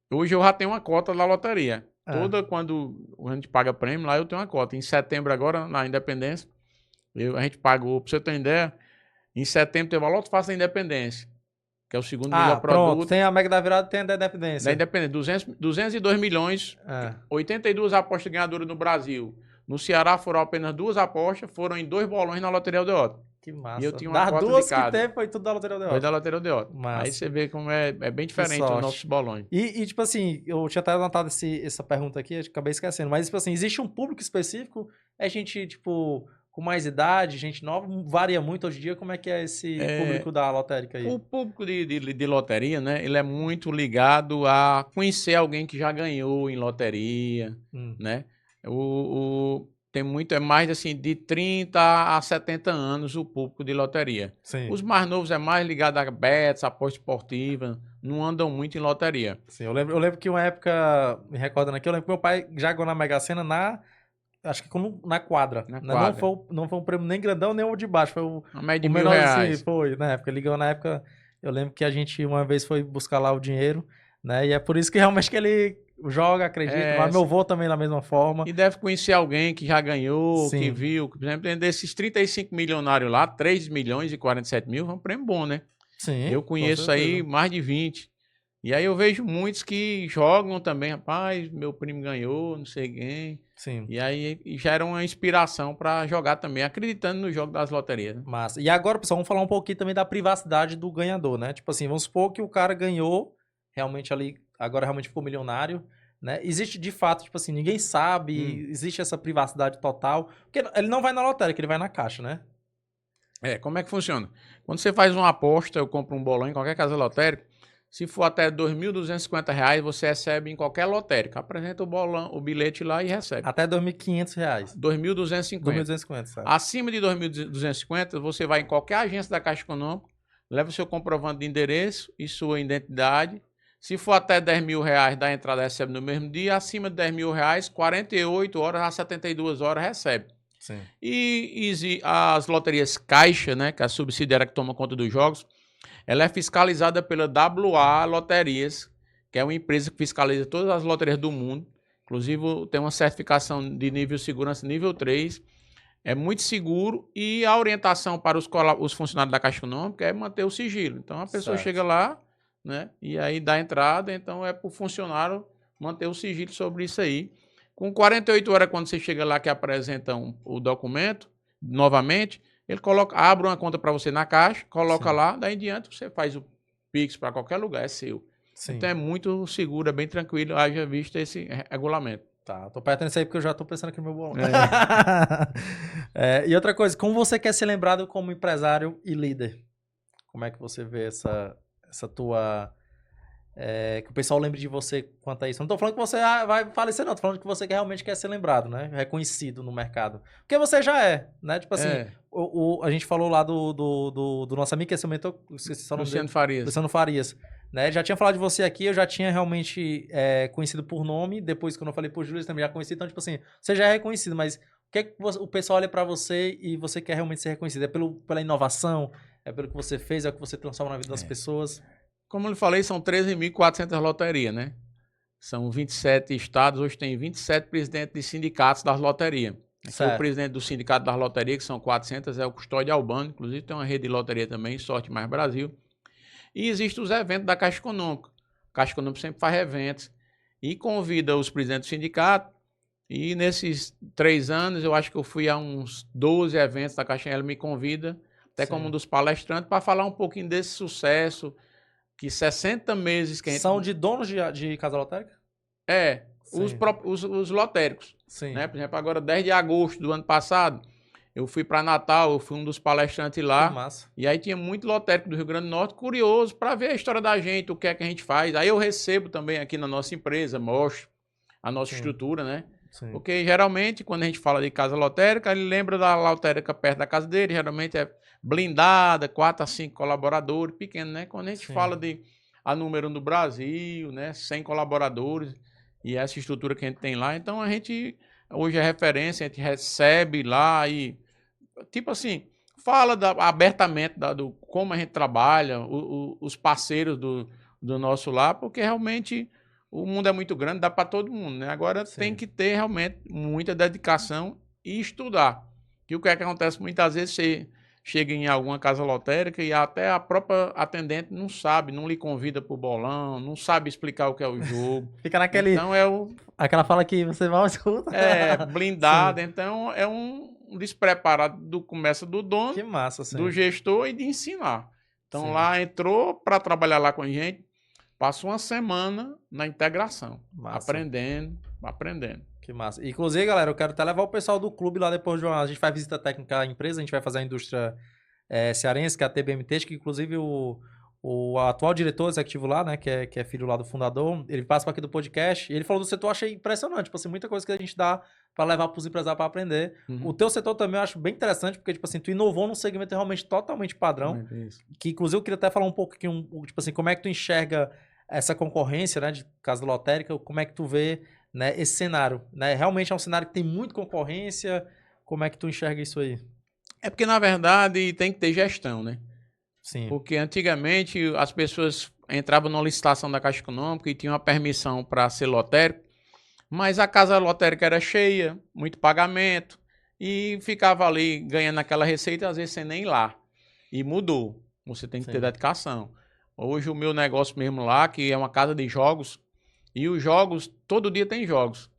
hoje eu já tenho uma cota da loteria. Toda quando a gente paga prêmio, lá eu tenho uma cota. Em setembro agora, na Independência, a gente pagou, pra você ter uma ideia, em setembro teve a Loto Fácil da Independência, que é o segundo melhor pronto. produto. Tem a Mega da Virada, tem a da Independência. Da Independência, 202 milhões, 82 apostas ganhadoras no Brasil. No Ceará foram apenas 2 apostas, foram em 2 bolões na Loteria Aldeota. Que massa. E eu tinha uma Das cota duas de cada. que teve, foi tudo da Loteria Aldeota. Foi da Loteria Aldeota. Massa. Aí você vê como é bem diferente os nossos bolões. E tipo assim, eu tinha até anotado essa pergunta aqui, eu acabei esquecendo, mas tipo assim, existe um público específico? É gente, tipo, com mais idade, gente nova? Varia muito hoje em dia? Como é que é esse público da lotérica aí? O público de loteria, né, ele é muito ligado a conhecer alguém que já ganhou em loteria, né? Tem muito, é mais assim, de 30 a 70 anos o público de loteria. Sim. Os mais novos é mais ligado a bets, aposta esportiva, não andam muito em loteria. Sim, eu lembro que uma época, me recordando aqui, eu lembro que meu pai já ganhou na Mega Sena acho que na quadra. Não foi um prêmio nem grandão, nem o de baixo, foi o média de menor, R$1.000. Assim, foi, na época. Ele ganhou na época, eu lembro que a gente uma vez foi buscar lá o dinheiro, né? E é por isso que realmente que ele joga, acredita, mas meu avô também da mesma forma. E deve conhecer alguém que já ganhou, Sim. que viu. Por exemplo, desses 35 milionários lá, 3 milhões e 47 mil, é um prêmio bom, né? Sim. Eu conheço aí mais de 20. E aí eu vejo muitos que jogam também, rapaz, meu primo ganhou, não sei quem. Sim. E aí gera uma inspiração para jogar também, acreditando no jogo das loterias. Né? Massa. E agora, pessoal, vamos falar um pouquinho também da privacidade do ganhador, né? Tipo assim, vamos supor que o cara ganhou, realmente ali, agora realmente ficou milionário, né? Existe de fato, tipo assim, ninguém sabe, existe essa privacidade total, porque ele não vai na lotérica, ele vai na caixa, né? Como é que funciona? Quando você faz uma aposta, eu compro um bolão em qualquer casa lotérica, Se for até R$ 2.250, você recebe em qualquer lotérica. Apresenta o bolão, o bilhete lá e recebe. Até R$ 2.500. R$ 2.250. 2.250, certo. Acima de R$ 2.250, você vai em qualquer agência da Caixa Econômica, leva o seu comprovante de endereço e sua identidade. Se for até R$ 10.000 da entrada, recebe no mesmo dia. Acima de R$ 10.000, 48 horas a 72 horas recebe. Sim. E as loterias Caixa, né, que é a subsidiária que toma conta dos jogos, ela é fiscalizada pela WA Loterias, que é uma empresa que fiscaliza todas as loterias do mundo. Inclusive, tem uma certificação de nível de segurança nível 3. É muito seguro e a orientação para os funcionários da Caixa Econômica é manter o sigilo. Então, a pessoa chega lá, né, e aí dá entrada, então é para o funcionário manter o sigilo sobre isso aí. Com 48 horas, quando você chega lá que apresentam o documento, novamente, ele abre uma conta para você na Caixa, coloca lá, daí em diante você faz o Pix para qualquer lugar, é seu. Sim. Então é muito seguro, é bem tranquilo, haja visto esse regulamento. Tá, tô perto nisso aí porque eu já tô pensando aqui no meu bolão. E outra coisa, como você quer ser lembrado como empresário e líder? Como é que você vê essa tua... que o pessoal lembre de você quanto a isso. Não tô falando que você vai falecer, não. Tô falando que você realmente quer ser lembrado, né? Reconhecido no mercado. Porque você já é, né? Tipo assim, a gente falou lá do nosso amigo, que é seu mentor, esqueci só o nome dele. Luciano Farias. Né? Já tinha falado de você aqui, eu já tinha realmente conhecido por nome. Depois, quando eu falei por Júlio, também já conheci. Então, tipo assim, você já é reconhecido, mas o que é que o pessoal olha pra você e você quer realmente ser reconhecido? É pela inovação? É pelo que você fez? É o que você transforma na vida das pessoas? Como eu lhe falei, são 13.400 loterias, né? São 27 estados, hoje tem 27 presidentes de sindicatos das loterias. Aqui o presidente do sindicato das loterias, que são 400, é o Custódio Albano, inclusive tem uma rede de loteria também, Sorte Mais Brasil. E existem os eventos da Caixa Econômica. A Caixa Econômica sempre faz eventos e convida os presidentes do sindicato. E nesses 3 anos, eu acho que eu fui a uns 12 eventos da Caixa, ela me convida, até como um dos palestrantes, para falar um pouquinho desse sucesso, que 60 meses que a gente... São de donos de casa lotérica? Os lotéricos. Sim. Né? Por exemplo, agora 10 de agosto do ano passado, eu fui para Natal, eu fui um dos palestrantes lá. Que massa. E aí tinha muito lotérico do Rio Grande do Norte curioso para ver a história da gente, o que é que a gente faz. Aí eu recebo também aqui na nossa empresa, mostro a nossa estrutura, né? Sim. Porque geralmente, quando a gente fala de casa lotérica, ele lembra da lotérica perto da casa dele, geralmente é blindada, 4 a 5 colaboradores, pequeno, né? Quando a gente fala de a número no Brasil, né? 100 colaboradores e essa estrutura que a gente tem lá, então a gente hoje é referência, a gente recebe lá e, tipo assim, fala abertamente do como a gente trabalha, os parceiros do nosso lá, porque realmente o mundo é muito grande, dá para todo mundo, né? Agora tem que ter realmente muita dedicação e estudar. Que o que é que acontece muitas vezes, você chega em alguma casa lotérica e até a própria atendente não sabe, não lhe convida pro bolão, não sabe explicar o que é o jogo. Fica naquele... Então aquela fala que você mal escuta. Blindado. Então é um despreparado começa do dono, que massa, do gestor e de ensinar. Então lá entrou para trabalhar lá com a gente, passou uma semana na integração, aprendendo. Que massa. Inclusive, galera, eu quero até levar o pessoal do clube lá depois de a gente faz visita técnica à empresa, a gente vai fazer a indústria cearense, que é a TBMT, que inclusive o atual diretor executivo lá, né, que é filho lá do fundador, ele passa aqui do podcast, e ele falou do setor, eu achei impressionante, tipo assim, muita coisa que a gente dá para levar para os empresários para aprender. O teu setor também eu acho bem interessante, porque, tipo assim, tu inovou num segmento realmente totalmente padrão, que inclusive eu queria até falar um pouco, tipo assim, como é que tu enxerga essa concorrência, né, de casa lotérica, como é que tu vê, né, esse cenário, né? Realmente é um cenário que tem muita concorrência, como é que tu enxerga isso aí? É porque, na verdade, tem que ter gestão, né? Sim. Porque antigamente as pessoas entravam numa licitação da Caixa Econômica e tinham a permissão para ser lotérico, mas a casa lotérica era cheia, muito pagamento, e ficava ali ganhando aquela receita, às vezes sem nem ir lá. E mudou. Você tem que ter dedicação. Hoje o meu negócio mesmo lá, que é uma casa de jogos, e os jogos, todo dia tem jogos.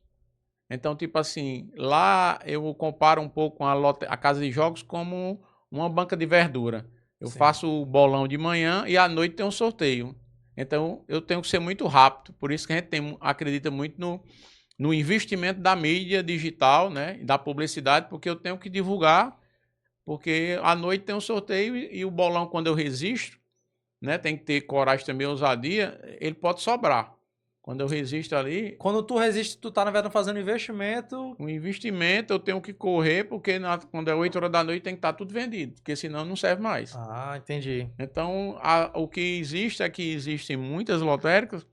Então, tipo assim, lá eu comparo um pouco a casa de jogos como uma banca de verdura. Eu faço o bolão de manhã e à noite tem um sorteio. Então, eu tenho que ser muito rápido. Por isso que a gente acredita muito no investimento da mídia digital, né? Da publicidade, porque eu tenho que divulgar. Porque à noite tem um sorteio e o bolão, quando eu registro, né? Tem que ter coragem também, ousadia, ele pode sobrar. Quando eu resisto ali, Quando tu resiste, tu tá, na verdade, fazendo investimento. um investimento eu tenho que correr, porque quando é 8 horas da noite tem que estar tudo vendido, porque senão não serve mais. Ah, entendi. Então, o que existe é que existem muitas lotéricas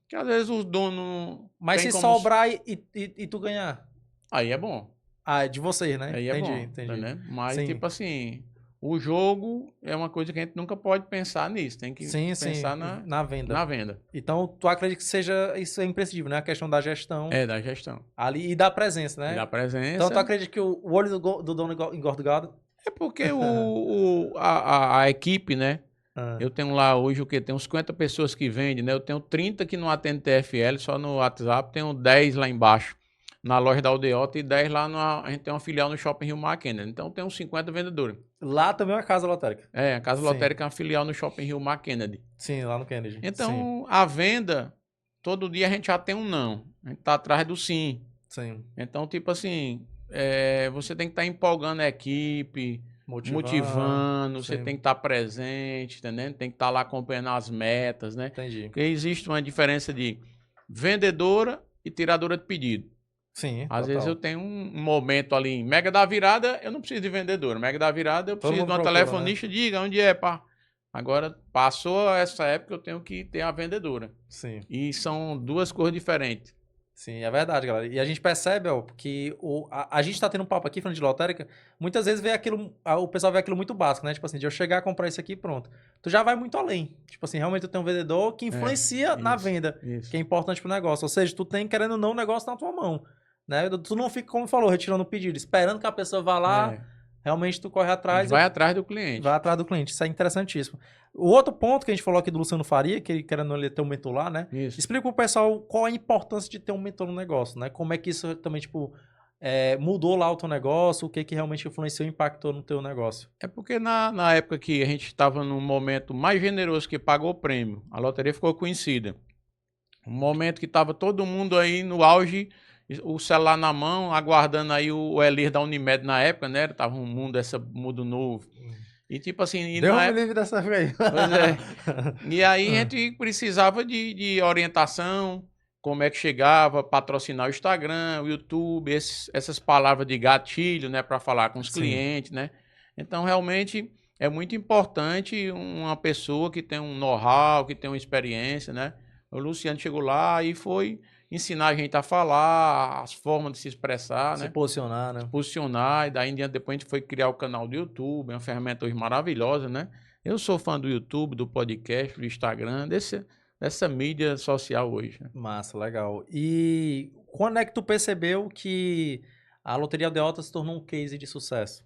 que às vezes os donos Mas têm se como... sobrar e tu ganhar? Aí é bom. Ah, é de vocês, né? Aí é Entendi, bom, entendi. né? Mas, Sim, tipo assim, o jogo é uma coisa que a gente nunca pode pensar nisso. Tem que sim, pensar na venda. na venda. Então, tu acredita que seja isso é imprescindível, né? A questão da gestão É, da gestão. ali e da presença, E né? da Então, tu presença. acredita que o olho do dono engorda o gado? É porque a equipe, né? Ah, Eu tenho lá hoje o quê? Tem uns 50 pessoas que vendem, né? Eu tenho 30 que não atendem TFL, só no WhatsApp. Tenho 10 lá embaixo, na loja da Aldeota, e 10 lá a gente tem uma filial no Shopping Rio Mar Kennedy. Então tem uns 50 vendedores. lá também é uma casa lotérica. É, a Casa Sim, Lotérica é uma filial no Shopping Rio Mar Kennedy. sim, lá no Kennedy. Sim, Então, a venda, todo dia a gente já tem um não. A gente tá atrás do sim. sim. Então, tipo assim, você tem que estar empolgando a equipe, Motivar, motivando, você sim, tem que estar presente, entendeu? Tem que estar lá acompanhando as metas, né? entendi. Porque existe uma diferença de vendedora e tiradora de pedido. Sim, Às vezes eu total. tenho um momento ali em Mega da Virada, eu não preciso de vendedora. Mega da Virada, eu Todo preciso mundo de uma procura, né? telefonista, diga onde é, pá. Agora, passou essa época, eu tenho que ter a vendedora. Sim. E são duas coisas diferentes. Sim, é verdade, galera. E a gente percebe, ó, que a gente tá tendo um papo aqui falando de lotérica, muitas vezes vê aquilo, o pessoal vê aquilo muito básico, né? Tipo assim, de eu chegar a comprar isso aqui, pronto. Tu já vai muito além. Tipo assim, realmente tu tem um vendedor que influencia na Isso, venda, isso. que é importante pro negócio. Ou seja, tu tem, querendo ou não, o negócio na tua mão, né? Tu não fica, como falou, retirando o pedido, esperando que a pessoa vá lá, É. realmente tu corre A atrás gente vai atrás do cliente. vai atrás do cliente. Isso é interessantíssimo. O outro ponto que a gente falou aqui do Luciano Faria, que ele querendo ele ter um mentor lá, né? Isso. Explica pro pessoal qual a importância de ter um mentor no negócio, né? Como é que isso também, tipo, mudou lá o teu negócio, o que que realmente influenciou e impactou no teu negócio. É porque na época que a gente estava num momento mais generoso que pagou o prêmio, a loteria ficou conhecida. Um momento que estava todo mundo aí no auge, o celular na mão, aguardando aí o Elir da Unimed na época, né? Tava um mundo novo. E tipo assim, Deus me livre dessa vez. Pois é. E aí a gente precisava de orientação, como é que chegava, patrocinar o Instagram, o YouTube, essas palavras de gatilho, né, para falar com os Sim. clientes, né? Então, realmente, é muito importante uma pessoa que tem um know-how, que tem uma experiência, né? O Luciano chegou lá e foi ensinar a gente a falar, as formas de se expressar, Se né? posicionar, né? Posicionar, e daí em diante depois a gente foi criar o canal do YouTube, é uma ferramenta hoje maravilhosa, né? Eu sou fã do YouTube, do podcast, do Instagram, dessa mídia social hoje, né? Massa, legal. E quando é que tu percebeu que a Loteria Aldeota se tornou um case de sucesso?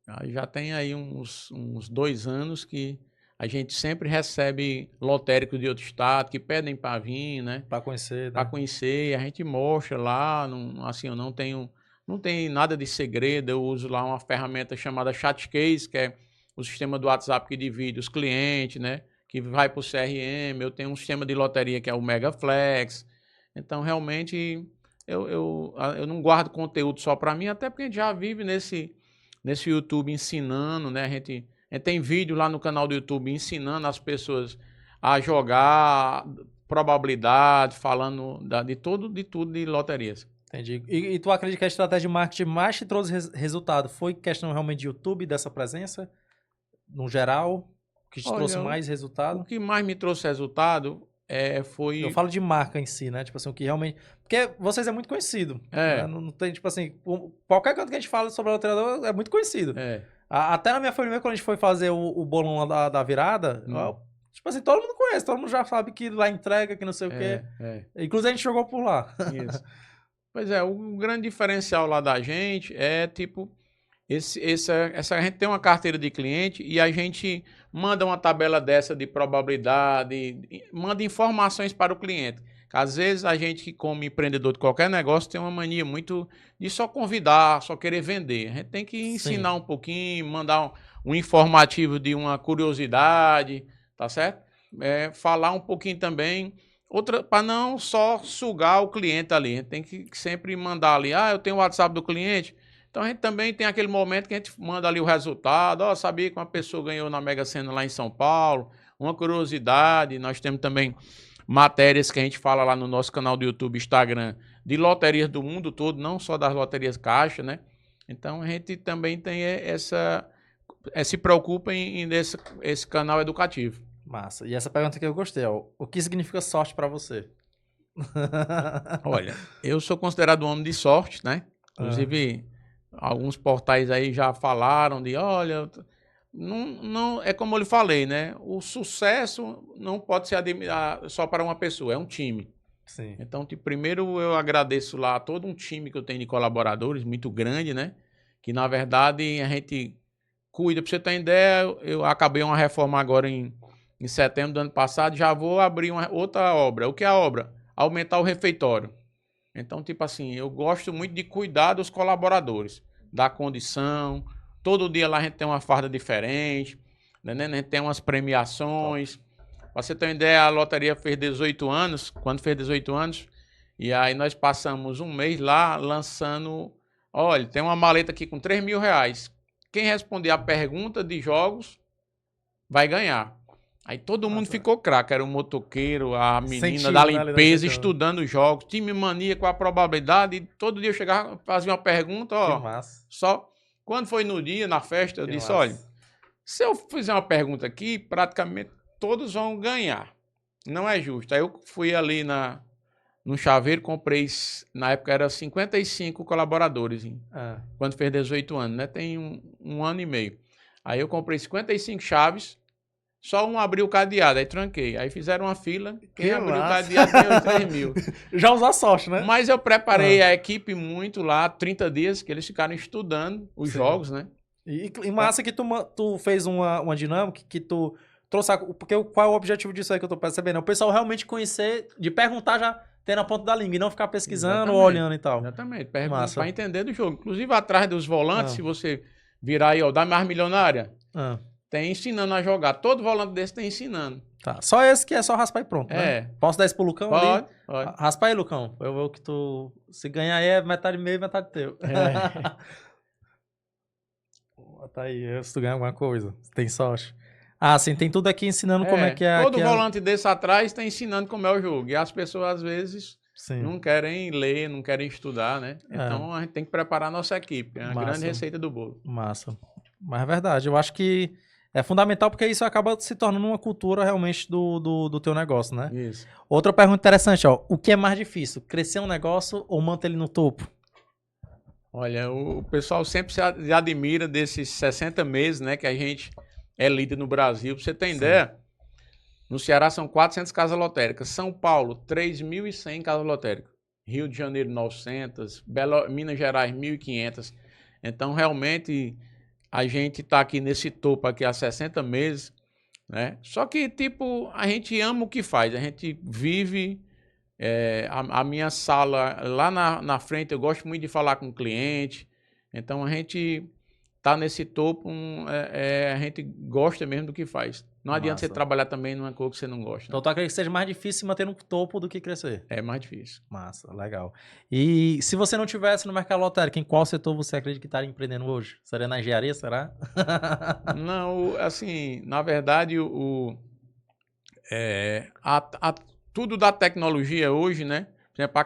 Aí já tem aí uns 2 anos que a gente sempre recebe lotéricos de outro estado que pedem para vir, né? Pra conhecer, Para né? conhecer, e a gente mostra lá, assim, eu não tem nada de segredo, eu uso lá uma ferramenta chamada Chatcase, que é o sistema do WhatsApp que divide os clientes, né? Que vai para o CRM, eu tenho um sistema de loteria que é o Megaflex, então realmente eu não guardo conteúdo só para mim, até porque a gente já vive nesse YouTube ensinando, né? A gente tem vídeo lá no canal do YouTube ensinando as pessoas a jogar, probabilidade, falando de tudo de loterias. Entendi. E tu acredita que a estratégia de marketing mais te trouxe resultado foi questão realmente de YouTube, dessa presença, no geral, que te trouxe Olha, mais o resultado? que mais me trouxe resultado Eu foi. falo de marca em si, né? Tipo assim, o que realmente. Porque vocês é muito conhecido, né? É, Não tem, tipo assim, qualquer canto que a gente fala sobre a loteria é muito conhecido. é. Até na minha família, quando a gente foi fazer o bolão lá da virada, tipo assim, todo mundo conhece, todo mundo já sabe que lá entrega, que não sei o quê. Inclusive a gente jogou por lá. Isso. Pois é, o grande diferencial lá da gente é tipo. A gente tem uma carteira de cliente e a gente manda uma tabela dessa de probabilidade, manda informações para o cliente. Às vezes a gente que como empreendedor de qualquer negócio tem uma mania muito de só convidar, só querer vender. A gente tem que Sim. ensinar um pouquinho, mandar um informativo de uma curiosidade, tá certo? Falar um pouquinho também, para não só sugar o cliente ali. A gente tem que sempre mandar ali, eu tenho o WhatsApp do cliente. Então a gente também tem aquele momento que a gente manda ali o resultado. Sabia que uma pessoa ganhou na Mega Sena lá em São Paulo, uma curiosidade. Nós temos também matérias que a gente fala lá no nosso canal do YouTube, Instagram, de loterias do mundo todo, não só das loterias Caixa, né? Então a gente também tem se preocupa em esse canal educativo. Massa. E essa pergunta que eu gostei, ó. O que significa sorte pra você? Olha, eu sou considerado um homem de sorte, né? Inclusive, alguns portais aí já falaram olha, não é como eu lhe falei, né? O sucesso não pode ser só para uma pessoa, é um time. Sim. Então, primeiro eu agradeço lá a todo um time que eu tenho de colaboradores, muito grande, né? Que na verdade a gente cuida. Para você ter ideia, eu acabei uma reforma agora em setembro do ano passado, já vou abrir outra obra. O que é a obra? Aumentar o refeitório. Então, tipo assim, eu gosto muito de cuidar dos colaboradores, da condição. Todo dia lá a gente tem uma farda diferente, né? A gente tem umas premiações. Para você ter uma ideia, a loteria fez 18 anos, quando fez 18 anos, e aí nós passamos um mês lá lançando, olha, tem uma maleta aqui com R$3.000. Quem responder a pergunta de jogos vai ganhar. Aí todo mundo ficou craque, era o motoqueiro, a menina da limpeza, estudando os jogos, time mania com a probabilidade, e todo dia eu chegava, fazia uma pergunta, só quando foi no dia, na festa, eu disse, olha, se eu fizer uma pergunta aqui, praticamente todos vão ganhar, não é justo. Aí eu fui ali no chaveiro, comprei, na época era 55 colaboradores, quando fez 18 anos, né, tem um ano e meio. Aí eu comprei 55 chaves, só um abriu o cadeado, aí tranquei. Aí fizeram uma fila, quem abriu o cadeado ganhou 3.000. Já usou a sorte, né? Mas eu preparei a equipe muito lá, 30 dias, que eles ficaram estudando os jogos, né? E massa que tu fez uma dinâmica, que tu trouxe, porque qual é o objetivo disso aí que eu tô percebendo? É o pessoal realmente conhecer, de perguntar já ter na ponta da língua, e não ficar pesquisando ou olhando e tal. Exatamente, perguntar para entender do jogo. Inclusive atrás dos volantes, se você virar aí, ó, da Mais Milionária, tem ensinando a jogar. Todo volante desse tem ensinando. Tá. Só esse que é só raspar e pronto, né? Posso dar isso pro Lucão ali? Pode. Raspa aí, Lucão. Eu vou que tu... Se ganhar aí é metade meio e metade teu. Tá aí, se tu ganhar alguma coisa. Tem sorte. Ah, sim. Tem tudo aqui ensinando como é que é... Todo volante desse atrás tá ensinando como é o jogo. E as pessoas, às vezes, não querem ler, não querem estudar, né? Então, a gente tem que preparar a nossa equipe. É uma grande receita do bolo. Massa. Mas é verdade. Eu acho que é fundamental porque isso acaba se tornando uma cultura realmente do teu negócio, né? Isso. Outra pergunta interessante, ó. O que é mais difícil? Crescer um negócio ou manter ele no topo? Olha, o pessoal sempre se admira desses 60 meses, né? Que a gente é líder no Brasil. Pra você ter ideia, no Ceará são 400 casas lotéricas. São Paulo, 3.100 casas lotéricas. Rio de Janeiro, 900. Minas Gerais, 1.500. Então, realmente... A gente está aqui nesse topo aqui há 60 meses, né? Só que, tipo, a gente ama o que faz. A gente vive... a minha sala lá na frente, eu gosto muito de falar com o cliente. Então, a gente tá nesse topo, a gente gosta mesmo do que faz. Não adianta você trabalhar também numa coisa que você não gosta. Então, tu acredita que seja mais difícil se manter no topo do que crescer? É mais difícil. Massa, legal. E se você não tivesse no mercado lotérico, em qual setor você acredita que estaria empreendendo hoje? Seria na engenharia, será? Não, assim, na verdade, tudo da tecnologia hoje, né? Por exemplo,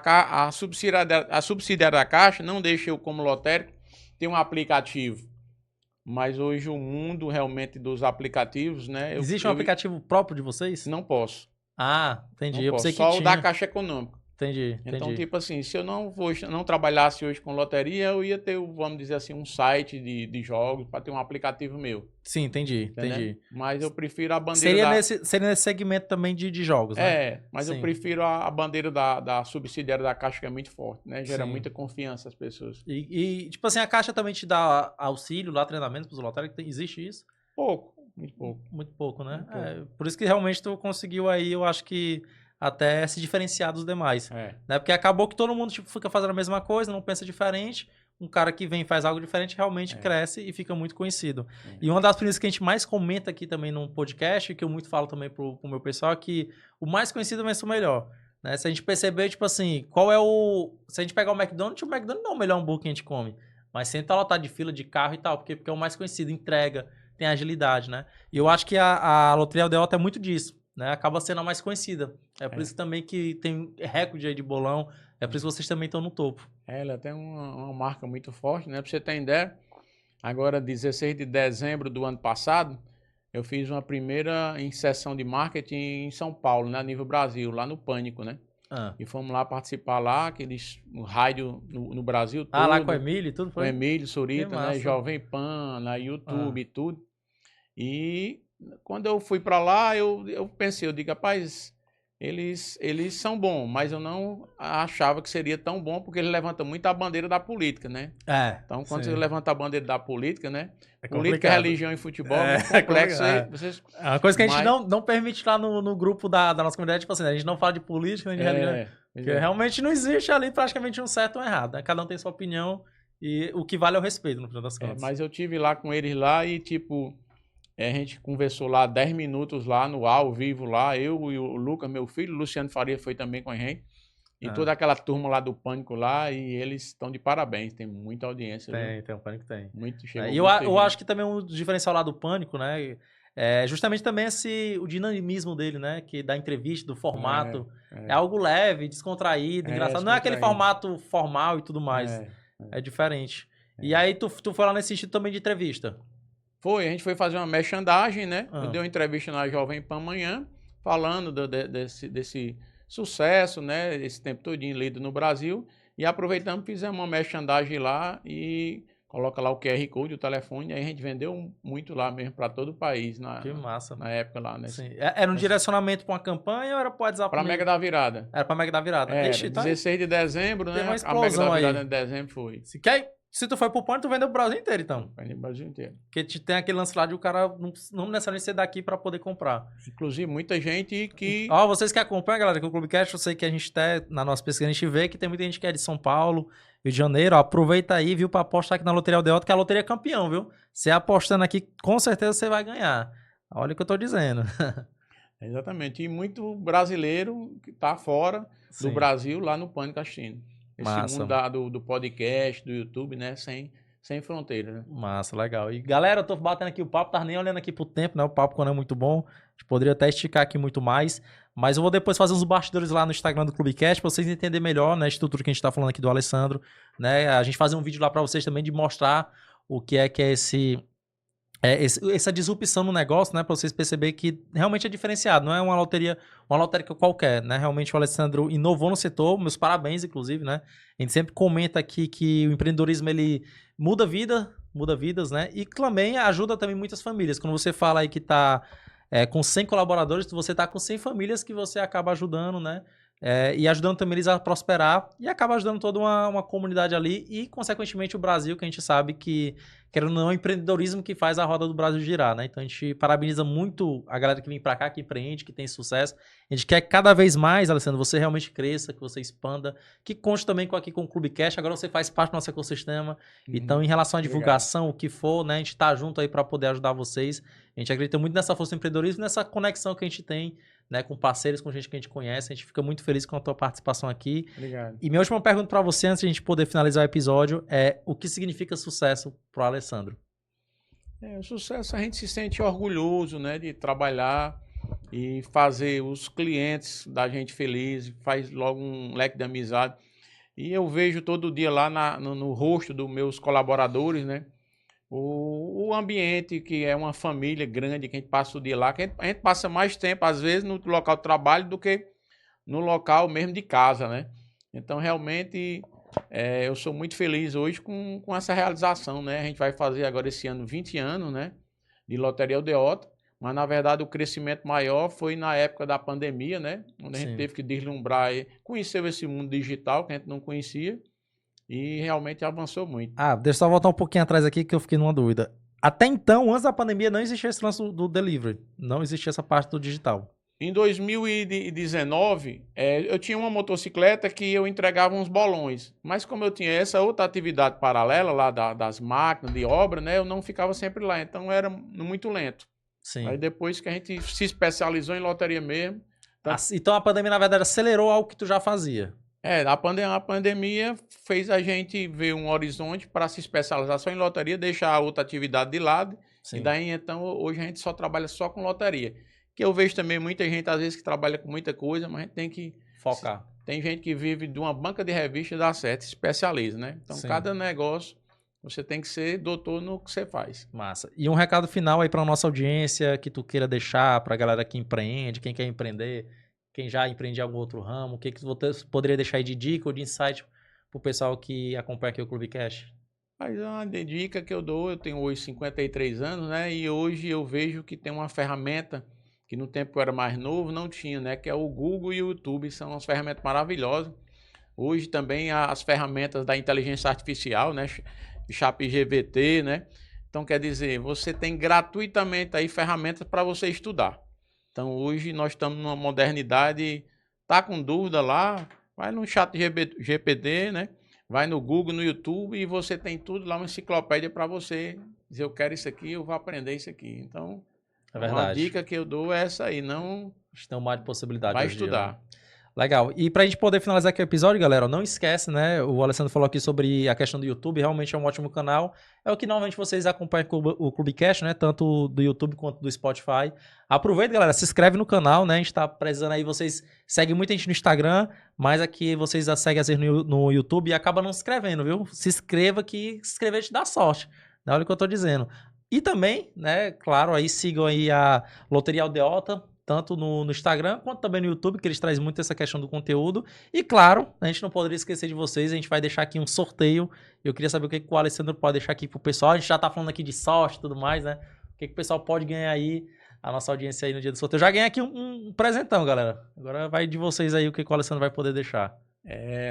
a subsidiária da Caixa não deixa eu, como lotérico, ter um aplicativo. Mas hoje o mundo realmente dos aplicativos, né? Existe um aplicativo próprio de vocês? Não posso. Ah, entendi. Eu pensei que só o da Caixa Econômica. Entendi. Então, tipo assim, se eu não trabalhasse hoje com loteria, eu ia ter, vamos dizer assim, um site de jogos para ter um aplicativo meu. Sim, entendi. Mas eu prefiro a bandeira Seria nesse segmento também de jogos, né? Mas eu prefiro a bandeira da subsidiária da Caixa, que é muito forte, né? Gera muita confiança às pessoas. E, tipo assim, a Caixa também te dá auxílio lá, treinamento para os lotéricos? Existe isso? Pouco, muito pouco. Muito pouco, né? Muito pouco. Por isso que realmente tu conseguiu aí, eu acho que até se diferenciar dos demais. Né? Porque acabou que todo mundo tipo, fica fazendo a mesma coisa, não pensa diferente. Um cara que vem e faz algo diferente realmente cresce e fica muito conhecido. E uma das premissas que a gente mais comenta aqui também no podcast, que eu muito falo também pro meu pessoal, é que o mais conhecido vence o melhor. Né? Se a gente perceber, tipo assim, qual é o... Se a gente pegar o McDonald's não é o melhor hambúrguer que a gente come. Mas sempre tá lotado de fila, de carro e tal, porque é o mais conhecido, entrega, tem agilidade, né? E eu acho que a Loteria Aldeota é muito disso, né? Acaba sendo a mais conhecida. É por isso também que tem recorde aí de bolão, é por isso que vocês também estão no topo. Ela tem uma marca muito forte, né? Pra você ter ideia, agora 16 de dezembro do ano passado, eu fiz uma primeira inserção de marketing em São Paulo, né? A nível Brasil, lá no Pânico, né? E fomos lá participar lá, no rádio no Brasil todo. Lá com o Emílio e tudo, foi? Com o Emílio Surita, né? Jovem Pan, na YouTube e tudo. E quando eu fui para lá, eu pensei, eu digo, rapaz, eles são bons, mas eu não achava que seria tão bom, porque eles levantam muito a bandeira da política, né? Então, quando você levanta a bandeira da política, né? Política, religião e futebol é muito complexo. Vocês... É uma coisa que a gente não permite lá no grupo da nossa comunidade, tipo assim, a gente não fala de política nem de religião, porque realmente não existe ali praticamente um certo ou um errado, né? Cada um tem sua opinião e o que vale é o respeito, no final das contas. Mas eu tive lá com eles lá e, tipo... a gente conversou lá 10 minutos lá no ao vivo lá, eu e o Lucas, meu filho, o Luciano Faria foi também com a gente. E toda aquela turma lá do Pânico lá, e eles estão de parabéns, tem muita audiência. Tem, o Pânico tem. E eu acho que também um diferencial lá do Pânico, né, é justamente também o dinamismo dele, né, que da entrevista, do formato, é algo leve, descontraído, engraçado. Não é aquele formato formal e tudo mais, é diferente. E aí tu foi lá nesse sentido também de entrevista? A gente foi fazer uma merchandising, né? Eu dei uma entrevista na Jovem Pan Amanhã, falando desse sucesso, né? Esse tempo todinho lido no Brasil. E aproveitamos, fizemos uma merchandising lá e coloca lá o QR Code, o telefone. Aí a gente vendeu muito lá mesmo, para todo o país. Que massa. Na época lá, né? Era um direcionamento para uma campanha ou era para o WhatsApp? Para a Mega da Virada. Era para a Mega da Virada. 16 de dezembro, né? A Mega da Virada de dezembro foi. Se tu foi pro Pânico, tu vendeu o Brasil inteiro, então. Vendeu o Brasil inteiro. Porque tem aquele lance lá de o cara não necessariamente ser daqui pra poder comprar. Inclusive, muita gente que... vocês que acompanham, galera, que o Clubecast, eu sei que a gente na nossa pesquisa, a gente vê que tem muita gente que é de São Paulo, Rio de Janeiro. Aproveita aí, viu, pra apostar aqui na Loteria Aldeota, que a loteria é campeão, viu? Você apostando aqui, com certeza você vai ganhar. Olha o que eu tô dizendo. Exatamente. E muito brasileiro que tá fora do Brasil, lá no Pânico assistindo. Esse mundo do podcast, do YouTube, né? Sem fronteira, né? Massa, legal. E galera, eu tô batendo aqui o papo, tava nem olhando aqui pro tempo, né? O papo quando é muito bom. A gente poderia até esticar aqui muito mais. Mas eu vou depois fazer uns bastidores lá no Instagram do Clubecast pra vocês entenderem melhor, né? A estrutura que a gente tá falando aqui do Alessandro, né? A gente fazer um vídeo lá pra vocês também de mostrar o que é essa disrupção no negócio, né? Pra vocês perceberem que realmente é diferenciado. Não é uma loteria qualquer, né? Realmente o Alessandro inovou no setor. Meus parabéns, inclusive, né? A gente sempre comenta aqui que o empreendedorismo, ele muda vidas, né? E também ajuda também muitas famílias. Quando você fala aí que tá com 100 colaboradores, você tá com 100 famílias que você acaba ajudando, né? E ajudando também eles a prosperar e acaba ajudando toda uma comunidade ali e, consequentemente, o Brasil, que a gente sabe que, querendo ou não, é o empreendedorismo que faz a roda do Brasil girar, né? Então, a gente parabeniza muito a galera que vem pra cá, que empreende, que tem sucesso. A gente quer que cada vez mais, Alessandro, você realmente cresça, que você expanda, que conte também aqui com o Clubecast. Agora você faz parte do nosso ecossistema. Então, em relação à divulgação, o que for, né? A gente tá junto aí para poder ajudar vocês. A gente acredita muito nessa força do empreendedorismo, nessa conexão que a gente tem, né, com parceiros, com gente que a gente conhece. A gente fica muito feliz com a tua participação aqui. Obrigado. E minha última pergunta para você, antes de a gente poder finalizar o episódio, é o que significa sucesso pro Alessandro? O sucesso, a gente se sente orgulhoso, né, de trabalhar e fazer os clientes da gente feliz, faz logo um leque de amizade. E eu vejo todo dia lá no rosto dos meus colaboradores, né, o ambiente, que é uma família grande, que a gente passa o dia lá, que a gente passa mais tempo, às vezes, no local de trabalho do que no local mesmo de casa, né? Então, realmente, eu sou muito feliz hoje com essa realização, né? A gente vai fazer agora esse ano 20 anos, né? De Loteria Aldeota, mas, na verdade, o crescimento maior foi na época da pandemia, né? Onde a gente teve que deslumbrar e conheceu esse mundo digital que a gente não conhecia. E realmente avançou muito. Deixa eu só voltar um pouquinho atrás aqui que eu fiquei numa dúvida. Até então, antes da pandemia, não existia esse lance do delivery. Não existia essa parte do digital. Em 2019, eu tinha uma motocicleta que eu entregava uns bolões. Mas como eu tinha essa outra atividade paralela lá das máquinas de obra, né? Eu não ficava sempre lá. Então era muito lento. Sim. Aí depois que a gente se especializou em loteria mesmo... Então a pandemia, na verdade, acelerou algo que tu já fazia. A pandemia fez a gente ver um horizonte para se especializar só em loteria, deixar a outra atividade de lado E daí, então, hoje a gente só trabalha só com loteria. Que eu vejo também muita gente, às vezes, que trabalha com muita coisa, mas a gente tem que focar. Tem gente que vive de uma banca de revista e dá certo, especializa, né? Então, Sim. cada negócio, você tem que ser doutor no que você faz. Massa. E um recado final aí para nossa audiência que tu queira deixar para a galera que empreende, quem quer empreender, quem já empreende em algum outro ramo, o que você poderia deixar aí de dica ou de insight pro pessoal que acompanha aqui o Clube Cash? Mas uma dica que eu dou, eu tenho hoje 53 anos, né? E hoje eu vejo que tem uma ferramenta que no tempo que eu era mais novo não tinha, né? Que é o Google e o YouTube, são umas ferramentas maravilhosas. Hoje também as ferramentas da inteligência artificial, né? ChatGPT, né? Então quer dizer, você tem gratuitamente aí ferramentas para você estudar. Então hoje nós estamos numa modernidade, tá com dúvida lá, vai no ChatGPT, né? Vai no Google, no YouTube e você tem tudo lá, uma enciclopédia para você dizer eu quero isso aqui, eu vou aprender isso aqui. Então, É verdade. uma dica que eu dou é essa aí, não tem um mar de possibilidades. vai estudar. Dia, né? Legal. E pra gente poder finalizar aqui o episódio, galera, não esquece, né? O Alessandro falou aqui sobre a questão do YouTube, realmente é um ótimo canal. É o que normalmente vocês acompanham o Clubecast, né? Tanto do YouTube quanto do Spotify. Aproveita, galera, se inscreve no canal, né? A gente tá precisando aí, vocês seguem muita gente no Instagram, mas aqui vocês seguem às vezes no YouTube e acabam não se inscrevendo, viu? Se inscreva que se inscrever te dá sorte. Olha o que eu tô dizendo. E também, né, claro, aí sigam aí a Loteria Aldeota, tanto no Instagram quanto também no YouTube, que eles trazem muito essa questão do conteúdo. E claro, a gente não poderia esquecer de vocês, a gente vai deixar aqui um sorteio. Eu queria saber o que o Alessandro pode deixar aqui pro pessoal. A gente já tá falando aqui de sorte e tudo mais, né? O que o pessoal pode ganhar aí, a nossa audiência aí no dia do sorteio. Eu já ganhei aqui um presentão, galera. Agora vai de vocês aí o que o Alessandro vai poder deixar.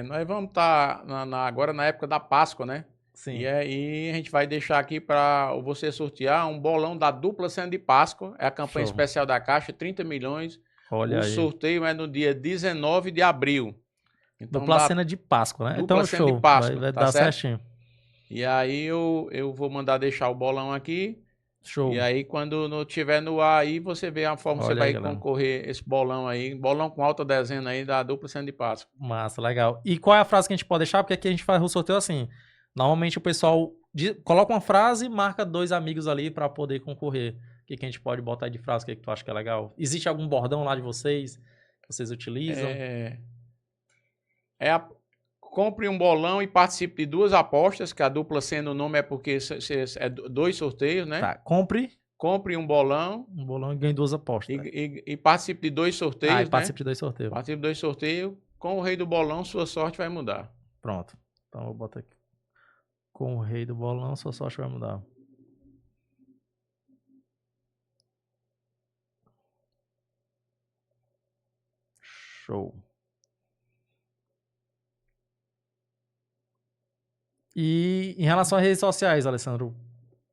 Nós vamos estar agora na época da Páscoa, né? Sim. E aí a gente vai deixar aqui para você sortear um bolão da dupla cena de Páscoa. É a campanha especial da Caixa, 30 milhões. Olha o aí. sorteio é no dia 19 de abril. Então, dupla cena de Páscoa, né? Dupla então, cena show. de Páscoa, vai tá dar certo? certinho. E aí eu vou mandar deixar o bolão aqui. Show. E aí quando não tiver no ar aí, você vê a forma que você vai concorrer esse bolão aí. Bolão com alta dezena aí da dupla cena de Páscoa. Massa, legal. E qual é a frase que a gente pode deixar? Porque aqui a gente faz o sorteio assim. Normalmente o pessoal coloca uma frase e marca 2 amigos ali para poder concorrer. O que a gente pode botar de frase? O que tu acha que é legal? Existe algum bordão lá de vocês que vocês utilizam? Compre um bolão e participe de 2 apostas, que a dupla sendo o nome é porque é 2 sorteios, né? Tá, compre um bolão. Um bolão e ganhe 2 apostas. E participe de 2 sorteios, né? Participe de 2 sorteios. Participe de 2 sorteios. Com o rei do bolão, sua sorte vai mudar. Pronto. Então eu vou botar aqui. Com o rei do bolão, sua sorte vai mudar. Show. E em relação às redes sociais, Alessandro,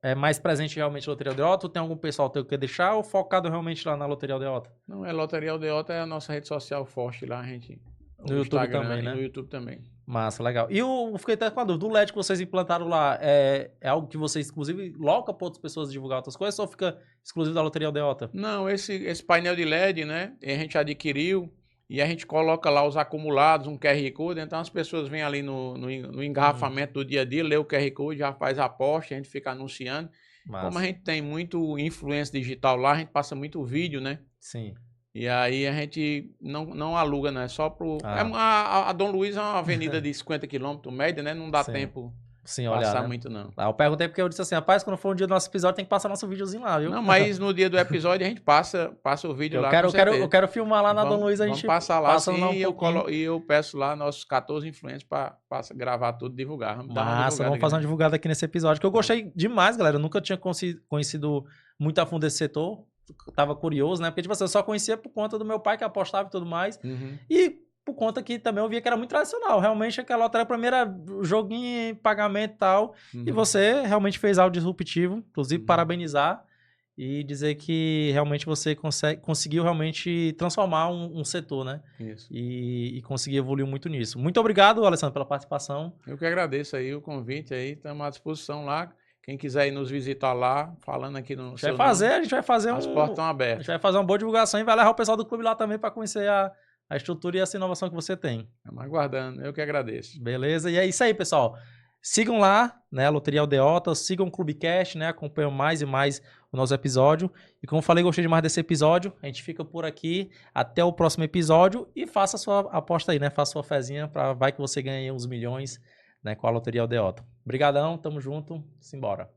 é mais presente realmente Loteria Aldeota? Ou tem algum pessoal que quer deixar ou focado realmente lá na Loteria Aldeota? Não, Loteria Aldeota é a nossa rede social forte lá, a gente... No YouTube Instagram, também, né? No YouTube também. Massa, legal. E eu fiquei até com a dúvida, do LED que vocês implantaram lá, é algo que vocês, inclusive, loca para outras pessoas divulgar outras coisas ou fica exclusivo da Loteria Aldeota? Não, esse painel de LED, né, a gente adquiriu e a gente coloca lá os acumulados, um QR Code, então as pessoas vêm ali no engarrafamento do dia a dia, lê o QR Code, já faz a aposta, a gente fica anunciando. Massa. Como a gente tem muito influência digital lá, a gente passa muito vídeo, né? Sim. E aí a gente não aluga, né? Só pro... A Dom Luiz é uma avenida de 50 km, média, né? Não dá tempo passar muito, não. Eu perguntei porque eu disse assim, rapaz, quando for um dia do nosso episódio, tem que passar nosso videozinho lá, viu? Não, mas no dia do episódio a gente passa o vídeo lá, eu quero filmar lá na Dom Luiz, a gente passar lá assim, e eu peço lá nossos 14 influencers para gravar tudo, divulgar. Vamos fazer uma divulgada aqui nesse episódio, que eu gostei demais, galera. Eu nunca tinha conhecido muito a fundo esse setor. Tava curioso, né? Porque, tipo assim, eu só conhecia por conta do meu pai que apostava e tudo mais. Uhum. E por conta que também eu via que era muito tradicional. Realmente, aquela loteria pra mim era joguinho, pagamento e tal. Uhum. E você realmente fez algo disruptivo. Inclusive, parabenizar e dizer que realmente você conseguiu realmente transformar um setor, né? Isso. E conseguir evoluir muito nisso. Muito obrigado, Alessandro, pela participação. Eu que agradeço aí o convite aí. Estamos à disposição lá. Quem quiser ir nos visitar lá, falando aqui no seu nome, a gente vai fazer as portas estão abertas. A gente vai fazer uma boa divulgação e vai levar o pessoal do clube lá também para conhecer a estrutura e essa inovação que você tem. Estamos aguardando, eu que agradeço. Beleza, e é isso aí, pessoal. Sigam lá, né, a Loteria Aldeota, sigam o Clubecast, né, acompanham mais e mais o nosso episódio. E como eu falei, gostei demais desse episódio. A gente fica por aqui. Até o próximo episódio. E faça a sua aposta aí, né? Faça a sua fezinha para vai que você ganhe uns milhões, né, com a Loteria Aldeota. Obrigadão, tamo junto. Simbora.